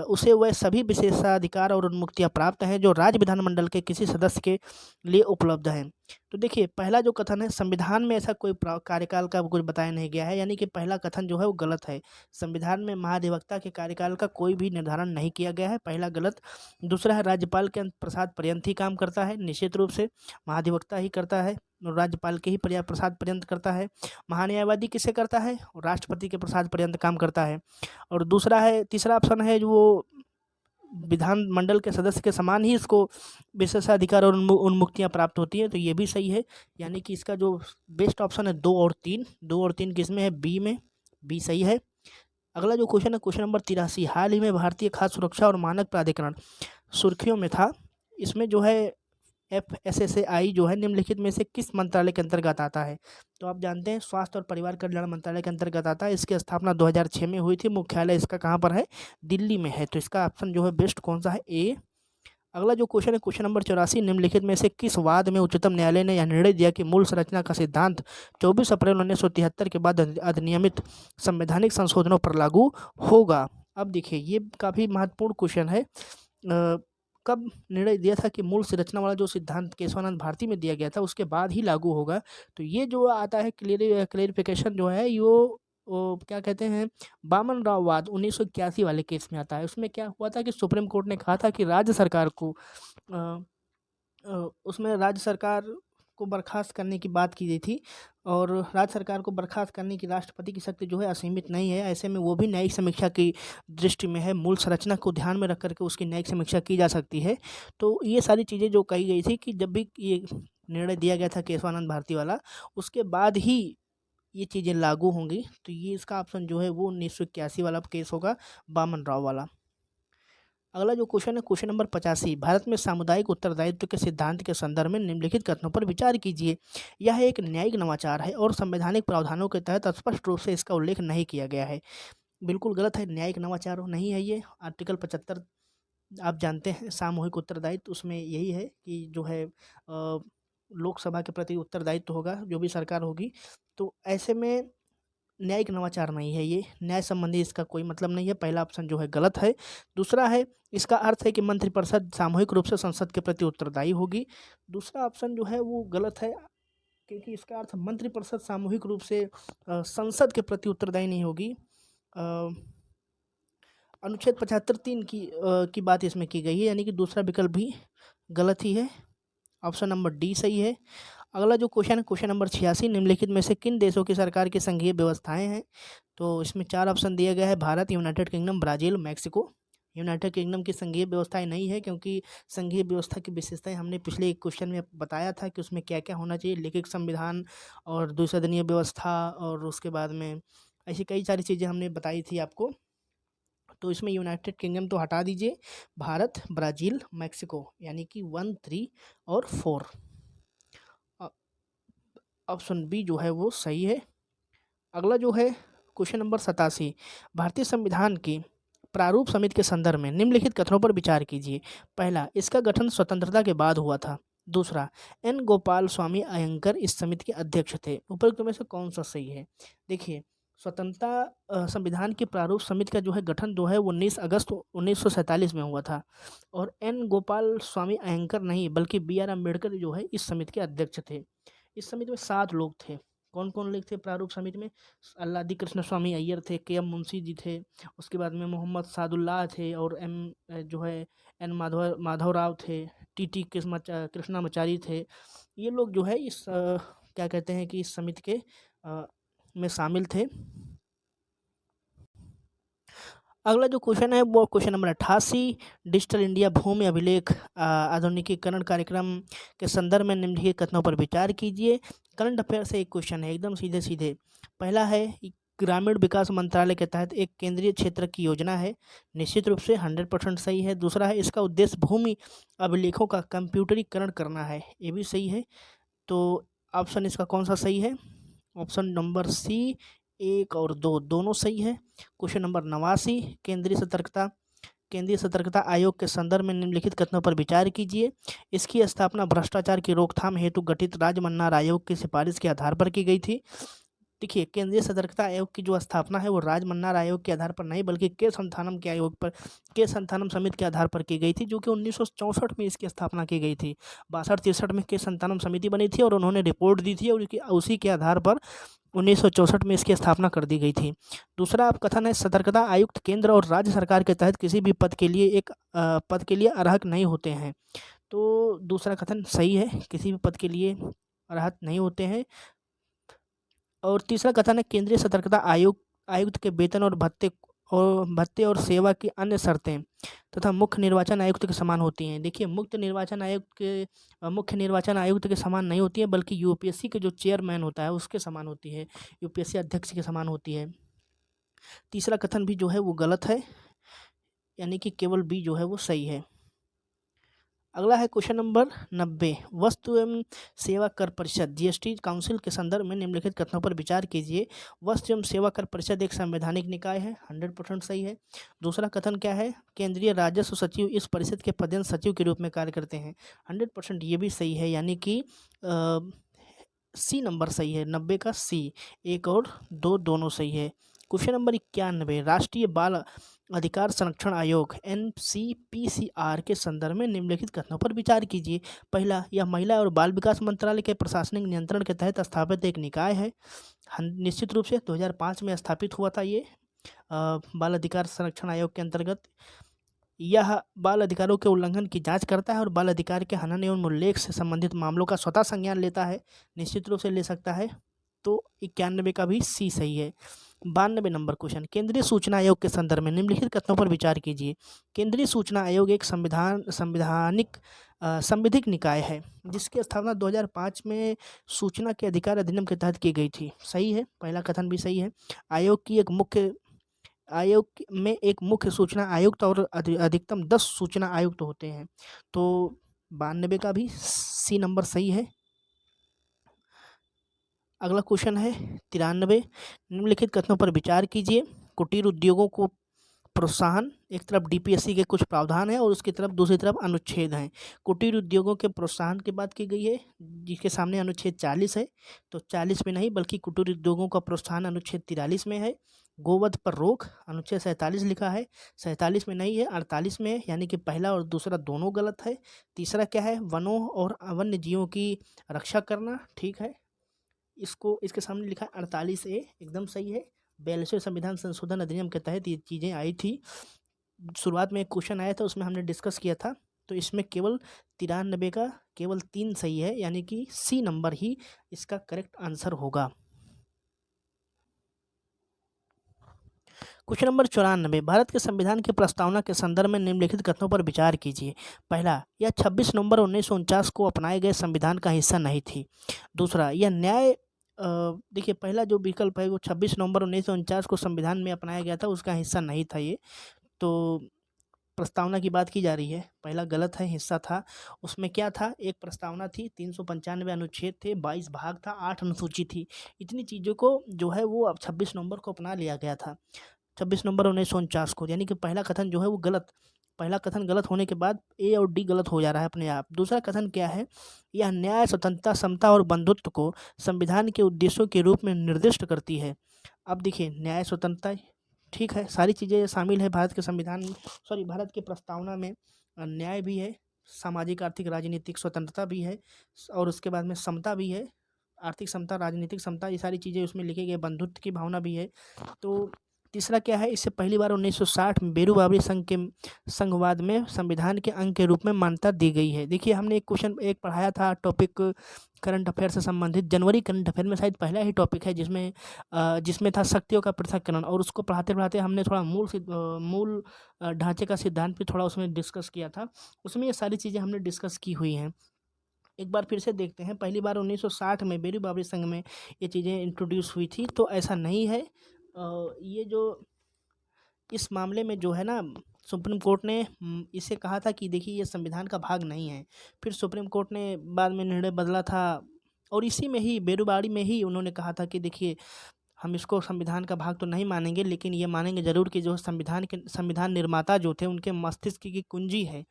उसे वह सभी विशेषाधिकार और उन्मुक्तियां प्राप्त हैं जो राज्य विधानमंडल के किसी सदस्य के लिए उपलब्ध हैं। तो देखिए, पहला जो कथन है, संविधान में ऐसा कोई कार्यकाल का कुछ बताया नहीं गया है, यानी कि पहला कथन जो है वो गलत है। संविधान में महाधिवक्ता के कार्यकाल का कोई भी निर्धारण नहीं किया गया है, पहला गलत। दूसरा है, राज्यपाल के प्रसाद पर्यंत ही काम करता है, निश्चित रूप से महाधिवक्ता ही करता है, राज्यपाल के ही प्रसाद पर्यंत करता है। महान्यायवादी किसे करता है? राष्ट्रपति के प्रसाद पर्यंत काम करता है। और तीसरा ऑप्शन है, जो वो विधानमंडल के सदस्य के समान ही इसको विशेषाधिकार और उन्मुक्तियां प्राप्त होती हैं। तो ये भी सही है, यानी कि इसका जो बेस्ट ऑप्शन है 2 और 3 किसमें है? बी में। बी सही है। अगला जो क्वेश्चन है क्वेश्चन नंबर 83, हाल ही में भारतीय खाद्य सुरक्षा और मानक प्राधिकरण सुर्खियों में था। इसमें जो है FSSAI जो है निम्नलिखित में से किस मंत्रालय के अंतर्गत आता है? तो आप जानते हैं स्वास्थ्य और परिवार कल्याण मंत्रालय के अंतर्गत आता है। इसकी स्थापना 2006 में हुई थी। मुख्यालय इसका कहाँ पर है? दिल्ली में है। तो इसका ऑप्शन जो है बेस्ट कौन सा है? ए। अगला जो क्वेश्चन है क्वेश्चन नंबर 84, निम्नलिखित में से किस वाद में उच्चतम न्यायालय ने यह निर्णय दिया कि मूल संरचना का सिद्धांत 24 अप्रैल 1973 के बाद अधिनियमित संवैधानिक संशोधनों पर लागू होगा? अब देखिए ये काफ़ी महत्वपूर्ण क्वेश्चन है। कब निर्णय दिया था कि मूल संरचना वाला जो सिद्धांत केशवानंद भारती में दिया गया था उसके बाद ही लागू होगा। तो ये जो आता है क्लेरिफिकेशन जो है वो क्या कहते हैं, बामन राव वाद 1981 वाले केस में आता है। उसमें क्या हुआ था कि सुप्रीम कोर्ट ने कहा था कि राज्य सरकार को उसमें राज्य सरकार को बर्खास्त करने की बात की गई थी और राज्य सरकार को बर्खास्त करने की राष्ट्रपति की शक्ति जो है असीमित नहीं है। ऐसे में वो भी न्यायिक समीक्षा की दृष्टि में है, मूल संरचना को ध्यान में रख करके उसकी न्यायिक समीक्षा की जा सकती है। तो ये सारी चीज़ें जो कही गई थी कि जब भी ये निर्णय दिया गया था केशवानंद भारती वाला, उसके बाद ही ये चीज़ें लागू होंगी। तो ये इसका ऑप्शन जो है वो 1981 वाला केस होगा, बामन राव वाला। अगला जो क्वेश्चन है क्वेश्चन नंबर 85, भारत में सामुदायिक उत्तरदायित्व के सिद्धांत के संदर्भ में निम्नलिखित कथनों पर विचार कीजिए। यह एक न्यायिक नवाचार है और संवैधानिक प्रावधानों के तहत स्पष्ट रूप से इसका उल्लेख नहीं किया गया है। बिल्कुल गलत है, न्यायिक नवाचार नहीं है ये। आर्टिकल 75 आप जानते हैं सामूहिक उत्तरदायित्व, उसमें यही है कि जो है लोकसभा के प्रति उत्तरदायित्व होगा जो भी सरकार होगी। तो ऐसे में न्यायिक नवाचार नहीं है ये, न्याय संबंधी इसका कोई मतलब नहीं है। पहला ऑप्शन जो है गलत है। दूसरा है इसका अर्थ है कि मंत्रिपरिषद सामूहिक रूप से संसद के प्रति उत्तरदायी होगी। दूसरा ऑप्शन जो है वो गलत है क्योंकि इसका अर्थ मंत्रिपरिषद सामूहिक रूप से संसद के प्रति उत्तरदायी नहीं होगी। अनुच्छेद 75(3) की बात इसमें की गई है, यानी कि दूसरा विकल्प भी गलत ही है। ऑप्शन नंबर डी सही है। अगला जो क्वेश्चन है क्वेश्चन नंबर 86, निम्नलिखित में से किन देशों की सरकार की संघीय व्यवस्थाएं हैं? तो इसमें 4 ऑप्शन दिया गया है, Bharat, United kingdom, Brazil, Mexico. United kingdom की संघीय व्यवस्थाएं नहीं है क्योंकि संघीय व्यवस्था की विशेषताएं हमने पिछले एक क्वेश्चन में बताया था कि उसमें क्या-क्या होना चाहिए, लिखित संविधान और द्विसदनीय व्यवस्था और उसके बाद में ऐसी कई सारी चीज़ें हमने बताई थी आपको। तो इसमें यूनाइटेड किंगडम तो हटा दीजिए, भारत, ब्राज़ील, मैक्सिको यानी कि 1, 3 और 4। ऑप्शन बी जो है वो सही है। अगला जो है क्वेश्चन नंबर 87, भारतीय संविधान की प्रारूप समिति के संदर्भ में निम्नलिखित कथनों पर विचार कीजिए। पहला, इसका गठन स्वतंत्रता के बाद हुआ था। दूसरा, एन गोपाल स्वामी अयंगर इस समिति के अध्यक्ष थे। उपरोक्त में से कौन सा सही है? देखिए स्वतंत्रता संविधान की प्रारूप समिति का जो है गठन जो है 19 अगस्त 1947 में हुआ था और एन गोपाल स्वामी अयंकर नहीं बल्कि BR अम्बेडकर जो है इस समिति के अध्यक्ष थे। इस समिति में 7 लोग थे। कौन-कौन लोग थे प्रारूप समिति में? अल्लादी कृष्ण स्वामी अय्यर थे, KM मुंशी जी थे, उसके बाद में मोहम्मद सादुल्लाह थे और जो है एन माधवराव थे, TT कृष्णामाचारी थे। ये लोग जो है इस क्या कहते हैं कि इस समिति के में शामिल थे। अगला जो क्वेश्चन है वो क्वेश्चन नंबर 88, डिजिटल इंडिया भूमि अभिलेख आधुनिकीकरण कार्यक्रम के संदर्भ में निम्नलिखित कथनों पर विचार कीजिए। करंट अफेयर से एक क्वेश्चन है एकदम सीधे सीधे। पहला है ग्रामीण विकास मंत्रालय के तहत एक केंद्रीय क्षेत्र की योजना है, निश्चित रूप से 100% सही है। दूसरा है इसका उद्देश्य भूमि अभिलेखों का कंप्यूटरीकरण करना है, ये भी सही है। तो ऑप्शन इसका कौन सा सही है? ऑप्शन नंबर सी, 1 और 2 दोनों सही है। क्वेश्चन नंबर 89, केंद्रीय सतर्कता आयोग के संदर्भ में निम्नलिखित कथनों पर विचार कीजिए। इसकी स्थापना भ्रष्टाचार की रोकथाम हेतु गठित राजमन्नार आयोग की सिफारिश के आधार पर की गई थी। देखिए केंद्रीय सतर्कता आयोग की जो स्थापना है वो राजमन्नार आयोग के आधार पर नहीं बल्कि के संथानम समिति के आधार पर की गई थी, जो कि 1964 में इसकी स्थापना की गई थी। 62-63 में के संथानम समिति बनी थी और उन्होंने रिपोर्ट दी थी और उसी के आधार पर 1964 में इसकी स्थापना कर दी गई थी। दूसरा आप कथन है सतर्कता आयुक्त केंद्र और राज्य सरकार के तहत किसी भी पद के लिए अर्हक नहीं होते हैं। तो दूसरा कथन सही है, किसी भी पद के लिए अर्हत नहीं होते हैं। और तीसरा कथन है केंद्रीय सतर्कता आयुक्त के वेतन और भत्ते और सेवा की अन्य शर्तें तथा मुख्य निर्वाचन आयुक्त के समान होती हैं। देखिए मुख्य निर्वाचन आयुक्त के समान नहीं होती है बल्कि यूपीएससी के जो चेयरमैन होता है उसके समान होती है, यूपीएससी अध्यक्ष के समान होती है। तीसरा कथन भी जो है वो गलत है, यानी कि केवल बी जो है वो सही है। अगला है क्वेश्चन नंबर 90, वस्तु एवं सेवा कर परिषद जीएसटी काउंसिल के संदर्भ में निम्नलिखित कथनों पर विचार कीजिए। वस्तु एवं सेवा कर परिषद एक संवैधानिक निकाय है, 100% सही है। दूसरा कथन क्या है, केंद्रीय राजस्व सचिव इस परिषद के पदेन सचिव के रूप में कार्य करते हैं, 100% ये भी सही है, यानी कि सी नंबर सही है, 90 का सी, एक और दो दोनों सही है। क्वेश्चन नंबर 91, राष्ट्रीय बाल अधिकार संरक्षण आयोग NCPCR के संदर्भ में निम्नलिखित कथनों पर विचार कीजिए। पहला, यह महिला और बाल विकास मंत्रालय के प्रशासनिक नियंत्रण के तहत स्थापित एक निकाय है। निश्चित रूप से 2005 में स्थापित हुआ था ये बाल अधिकार संरक्षण आयोग के अंतर्गत। यह बाल अधिकारों के उल्लंघन की जांच करता है और बाल अधिकार के हनन एवं उल्लेख से संबंधित मामलों का स्वतः संज्ञान लेता है, निश्चित रूप से ले सकता है। तो 91 का भी सी सही है। 92 नंबर क्वेश्चन, केंद्रीय सूचना आयोग के संदर्भ में निम्नलिखित कथनों पर विचार कीजिए। केंद्रीय सूचना आयोग एक संवैधानिक संविधिक निकाय है जिसकी स्थापना 2005 में सूचना के अधिकार अधिनियम के तहत की गई थी, सही है, पहला कथन भी सही है। आयोग में एक मुख्य सूचना आयुक्त और अधिकतम 10 सूचना आयुक्त होते हैं, तो 92 का भी सी नंबर सही है। अगला क्वेश्चन है 93, निम्नलिखित कथनों पर विचार कीजिए। कुटीर उद्योगों को प्रोत्साहन, एक तरफ डीपीएससी के कुछ प्रावधान है और उसकी तरफ दूसरी तरफ अनुच्छेद हैं। कुटीर उद्योगों के प्रोत्साहन की बात की गई है जिसके सामने अनुच्छेद 40 है, तो 40 में नहीं बल्कि कुटीर उद्योगों का प्रोत्साहन अनुच्छेद 43 में है। गोवध पर रोक अनुच्छेद 47 लिखा है, 47 में नहीं है, 48 में है, यानी कि पहला और दूसरा दोनों गलत है। तीसरा क्या है, वनों और वन्य जीवों की रक्षा करना, ठीक है, इसके सामने लिखा है 48A, एकदम सही है। 42वें संविधान संशोधन अधिनियम के तहत ये चीज़ें आई थी। शुरुआत में एक क्वेश्चन आया था उसमें हमने डिस्कस किया था, तो इसमें केवल 93 का केवल 3 सही है, यानी कि सी नंबर ही इसका करेक्ट आंसर होगा। क्वेश्चन नंबर 94, भारत के संविधान की प्रस्तावना के संदर्भ में निम्नलिखित कथनों पर विचार कीजिए। पहला, यह 26 नवंबर 1949 को अपनाए गए संविधान का हिस्सा नहीं थी। दूसरा, यह न्याय देखिए पहला जो विकल्प है वो 26 नवंबर 1949 को संविधान में अपनाया गया था, उसका हिस्सा नहीं था ये, तो प्रस्तावना की बात की जा रही है, पहला गलत है, हिस्सा था। उसमें क्या था, एक प्रस्तावना थी, 395 अनुच्छेद थे, 22 भाग था, 8 अनुसूची थी, इतनी चीज़ों को जो है वो अब 26 नवंबर को अपना लिया गया था, 26 नवंबर 1949 को, यानी कि पहला कथन जो है वो गलत, पहला कथन गलत होने के बाद ए और डी गलत हो जा रहा है अपने आप। दूसरा कथन क्या है, यह न्याय, स्वतंत्रता, समता और बंधुत्व को संविधान के उद्देश्यों के रूप में निर्दिष्ट करती है। अब देखिए न्याय, स्वतंत्रता, ठीक है, सारी चीज़ें शामिल है भारत के संविधान भारत की प्रस्तावना में। न्याय भी है, सामाजिक, आर्थिक, राजनीतिक स्वतंत्रता भी है, और उसके बाद में समता भी है, आर्थिक समता, राजनीतिक समता, ये सारी चीज़ें उसमें लिखी गई, बंधुत्व की भावना भी है। तो तीसरा क्या है, इससे पहली बार 1960 में बेरू बावरी संघवाद में संविधान के अंग के रूप में मान्यता दी गई है। देखिए हमने एक क्वेश्चन एक पढ़ाया था टॉपिक करंट अफेयर से संबंधित, जनवरी करंट अफेयर में शायद पहला ही टॉपिक है जिसमें था शक्तियों का पृथक्करण, और उसको पढ़ाते पढ़ाते हमने थोड़ा मूल ढांचे का सिद्धांत भी थोड़ा उसमें डिस्कस किया था, उसमें ये सारी चीज़ें हमने डिस्कस की हुई हैं। एक बार फिर से देखते हैं, पहली बार 1960 में बेरू बावरी संघ में ये चीज़ें इंट्रोड्यूस हुई थी, तो ऐसा नहीं है। ये जो इस मामले में जो है ना, सुप्रीम कोर्ट ने इसे कहा था कि देखिए ये संविधान का भाग नहीं है, फिर सुप्रीम कोर्ट ने बाद में निर्णय बदला था, और इसी में ही बेरूबाड़ी में ही उन्होंने कहा था कि देखिए हम इसको संविधान का भाग तो नहीं मानेंगे, लेकिन ये मानेंगे ज़रूर कि जो संविधान निर्माता जो थे उनके मस्तिष्क की कुंजी है,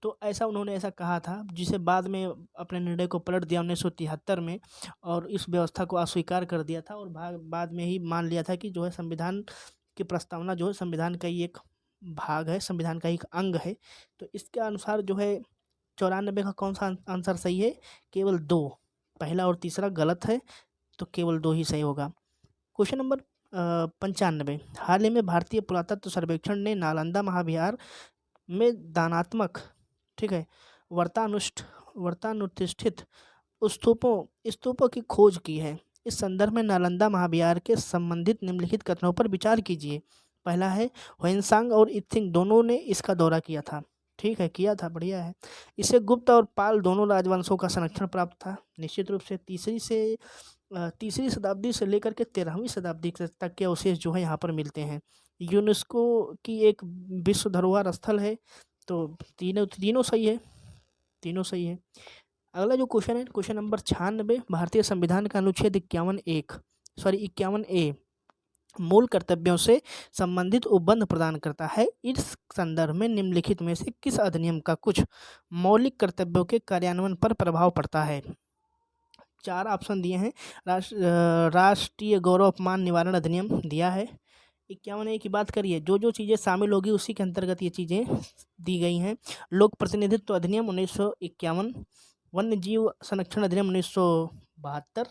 तो ऐसा उन्होंने ऐसा कहा था, जिसे बाद में अपने निर्णय को पलट दिया 1973 में, और इस व्यवस्था को अस्वीकार कर दिया था, और बाद में ही मान लिया था कि जो है संविधान की प्रस्तावना जो है संविधान का ही एक भाग है, संविधान का एक अंग है। तो इसके अनुसार जो है 94 का कौन सा आंसर सही है, केवल 2, पहला और तीसरा गलत है, तो केवल 2 ही सही होगा। क्वेश्चन नंबर 95, हाल ही में भारतीय पुरातत्व सर्वेक्षण ने नालंदा महाविहार में दानात्मक, ठीक है, वर्तानुष्ठित स्तूपों की खोज की है। इस संदर्भ में नालंदा महाविहार के संबंधित निम्नलिखित कथनों पर विचार कीजिए। पहला है, ह्वेनसांग और इत्सिंग दोनों ने इसका दौरा किया था, ठीक है, किया था, बढ़िया है। इसे गुप्त और पाल दोनों राजवंशों का संरक्षण प्राप्त था, निश्चित रूप से। तीसरी शताब्दी से लेकर के 13वीं शताब्दी तक के अवशेष जो है यहाँ पर मिलते हैं। यूनेस्को की एक विश्व धरोहर स्थल है। तो तीनों तीनों सही है, तीनों सही है। अगला जो क्वेश्चन है, क्वेश्चन नंबर 96, भारतीय संविधान का अनुच्छेद 51 ए मूल कर्तव्यों से संबंधित उपबंध प्रदान करता है। इस संदर्भ में निम्नलिखित में से किस अधिनियम का कुछ मौलिक कर्तव्यों के कार्यान्वयन पर प्रभाव पड़ता है? 4 ऑप्शन दिए हैं। राष्ट्रीय गौरव अपमान निवारण अधिनियम दिया है। 51 की बात करिए, जो जो चीज़ें शामिल होगी उसी के अंतर्गत ये चीज़ें दी गई हैं। लोक प्रतिनिधित्व अधिनियम 1951, वन्य जीव संरक्षण अधिनियम 1972,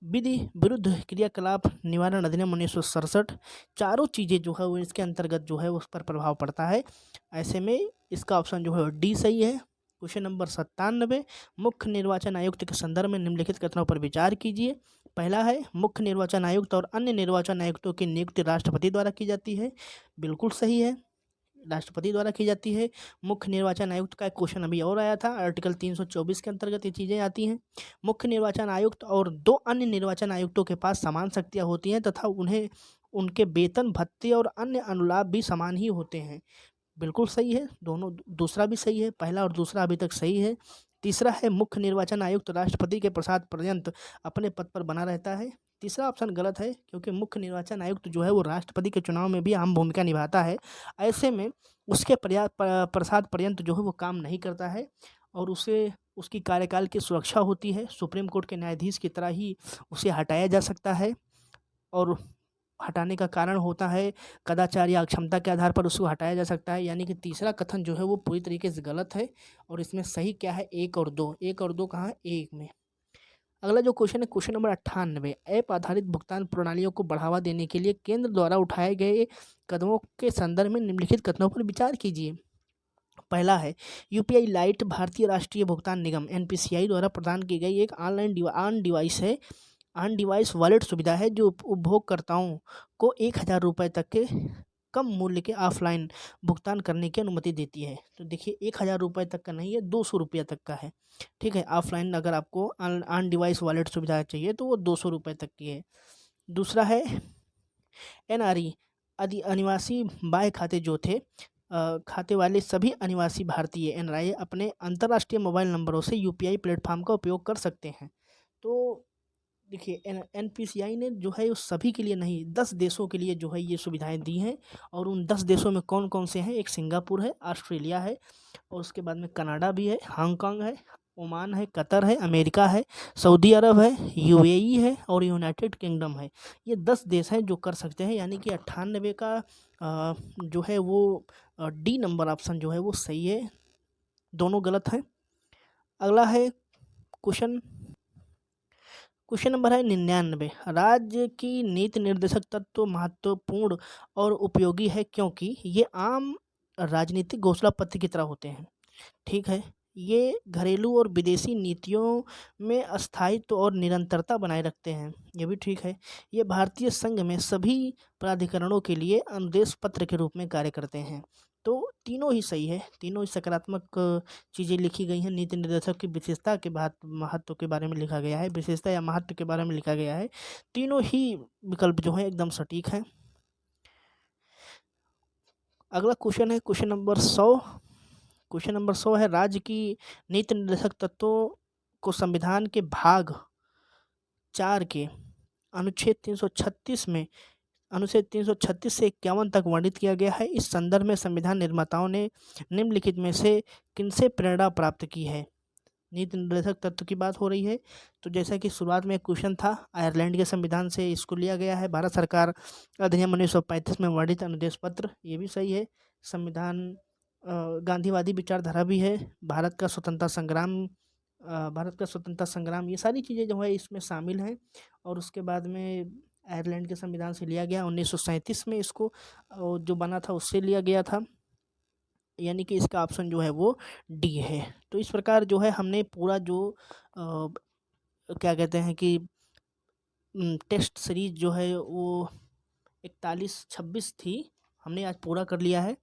विधि विरुद्ध क्रियाकलाप निवारण अधिनियम 1967। चारों चीज़ें जो है वो इसके अंतर्गत जो है उस पर प्रभाव पड़ता है। ऐसे में इसका ऑप्शन जो है डी सही है। क्वेश्चन नंबर 97, मुख्य निर्वाचन आयुक्त के संदर्भ में निम्नलिखित कथनों पर विचार कीजिए। पहला है, मुख्य निर्वाचन आयुक्त और अन्य निर्वाचन आयुक्तों की नियुक्ति राष्ट्रपति द्वारा की जाती है। बिल्कुल सही है, राष्ट्रपति द्वारा की जाती है। मुख्य निर्वाचन आयुक्त का एक क्वेश्चन अभी और आया था, आर्टिकल 324 के अंतर्गत ये चीज़ें आती हैं। मुख्य निर्वाचन आयुक्त और 2 अन्य निर्वाचन आयुक्तों के पास समान शक्तियाँ होती हैं तथा उन्हें उनके वेतन भत्ते और अन्य अनुलाभ भी समान ही होते हैं। बिल्कुल सही है, दोनों। दूसरा भी सही है, पहला और दूसरा अभी तक सही है। तीसरा है, मुख्य निर्वाचन आयुक्त राष्ट्रपति के प्रसाद पर्यंत अपने पद पर बना रहता है। तीसरा ऑप्शन गलत है, क्योंकि मुख्य निर्वाचन आयुक्त जो है वो राष्ट्रपति के चुनाव में भी अहम भूमिका निभाता है। ऐसे में उसके प्रसाद पर्यंत जो है वो काम नहीं करता है और उसे उसकी कार्यकाल की सुरक्षा होती है। सुप्रीम कोर्ट के न्यायाधीश की तरह ही उसे हटाया जा सकता है और हटाने का कारण होता है कदाचार या अक्षमता के आधार पर उसको हटाया जा सकता है। यानी कि तीसरा कथन जो है वो पूरी तरीके से गलत है। और इसमें सही क्या है? 1 और 2। 1 और 2 कहाँ है? 1 में। अगला जो क्वेश्चन है, क्वेश्चन नंबर 98, ऐप आधारित भुगतान प्रणालियों को बढ़ावा देने के लिए केंद्र द्वारा उठाए गए कदमों के संदर्भ में निम्नलिखित कथनों पर विचार कीजिए। पहला है, यूपीआई लाइट भारतीय राष्ट्रीय भुगतान निगम एनपीसीआई द्वारा प्रदान की गई एक ऑन डिवाइस वॉलेट सुविधा है जो उपभोगकर्ताओं को 1,000 रुपये तक के कम मूल्य के ऑफलाइन भुगतान करने की अनुमति देती है। तो देखिए, 1,000 रुपये तक का नहीं है, 200 रुपये तक का है। ठीक है, ऑफलाइन अगर आपको ऑन डिवाइस वॉलेट सुविधा चाहिए तो वो 200 रुपये तक की है। दूसरा है, एनआरई अनिवासी बाह्य खाते जो थे, खाते वाले सभी अनिवासी भारतीय एनआरआई अपने अंतर्राष्ट्रीय मोबाइल नंबरों से यूपीआई प्लेटफॉर्म का उपयोग कर सकते हैं। तो देखिए, एनपीसीआई ने जो है उस सभी के लिए नहीं, 10 देशों के लिए जो है ये सुविधाएं दी हैं। और उन 10 देशों में कौन कौन से हैं? एक सिंगापुर है, ऑस्ट्रेलिया है, और उसके बाद में कनाडा भी है, हांगकांग है, ओमान है, कतर है, अमेरिका है, सऊदी अरब है, यूएई है और यूनाइटेड किंगडम है। ये 10 देश हैं जो कर सकते हैं। यानी कि 98 का जो है वो डी नंबर ऑप्शन जो है वो सही है, दोनों गलत हैं। अगला है क्वेश्चन नंबर है 99, राज्य की नीति निर्देशक तत्व महत्वपूर्ण और उपयोगी है क्योंकि ये आम राजनीतिक घोषणा पत्र की तरह होते हैं। ठीक है, ये घरेलू और विदेशी नीतियों में स्थायित्व और निरंतरता बनाए रखते हैं। ये भी ठीक है। ये भारतीय संघ में सभी प्राधिकरणों के लिए अनुदेश पत्र के रूप में कार्य करते हैं। तो तीनों ही सही है, तीनों ही सकारात्मक चीज़ें लिखी गई हैं। नीति निर्देशक की विशेषता के बाद महत्व के बारे में लिखा गया है, विशेषता या महत्व के बारे में लिखा गया है। तीनों ही विकल्प जो हैं एकदम सटीक हैं। अगला क्वेश्चन है क्वेश्चन नंबर 100। क्वेश्चन नंबर 100 है, राज्य की नीति निर्देशक तत्वों को संविधान के भाग 4 के अनुच्छेद 336 से 51 तक वर्णित किया गया है। इस संदर्भ में संविधान निर्माताओं ने निम्नलिखित में से किनसे प्रेरणा प्राप्त की है? नीति निर्देशक तत्व की बात हो रही है। तो जैसा कि शुरुआत में एक क्वेश्चन था, आयरलैंड के संविधान से इसको लिया गया है। भारत सरकार अधिनियम 1935 में वर्णित अनुदेश पत्र, ये भी सही है। संविधान गांधीवादी विचारधारा भी है। भारत का स्वतंत्रता संग्राम, ये सारी चीज़ें जो है इसमें शामिल हैं। और उसके बाद में आयरलैंड के संविधान से लिया गया, 1937 में इसको जो बना था उससे लिया गया था। यानी कि इसका ऑप्शन जो है वो डी है। तो इस प्रकार जो है हमने पूरा जो क्या कहते हैं कि टेस्ट सीरीज जो है वो 41-26 थी, हमने आज पूरा कर लिया है।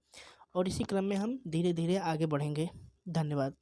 और इसी क्रम में हम धीरे धीरे आगे बढ़ेंगे। धन्यवाद।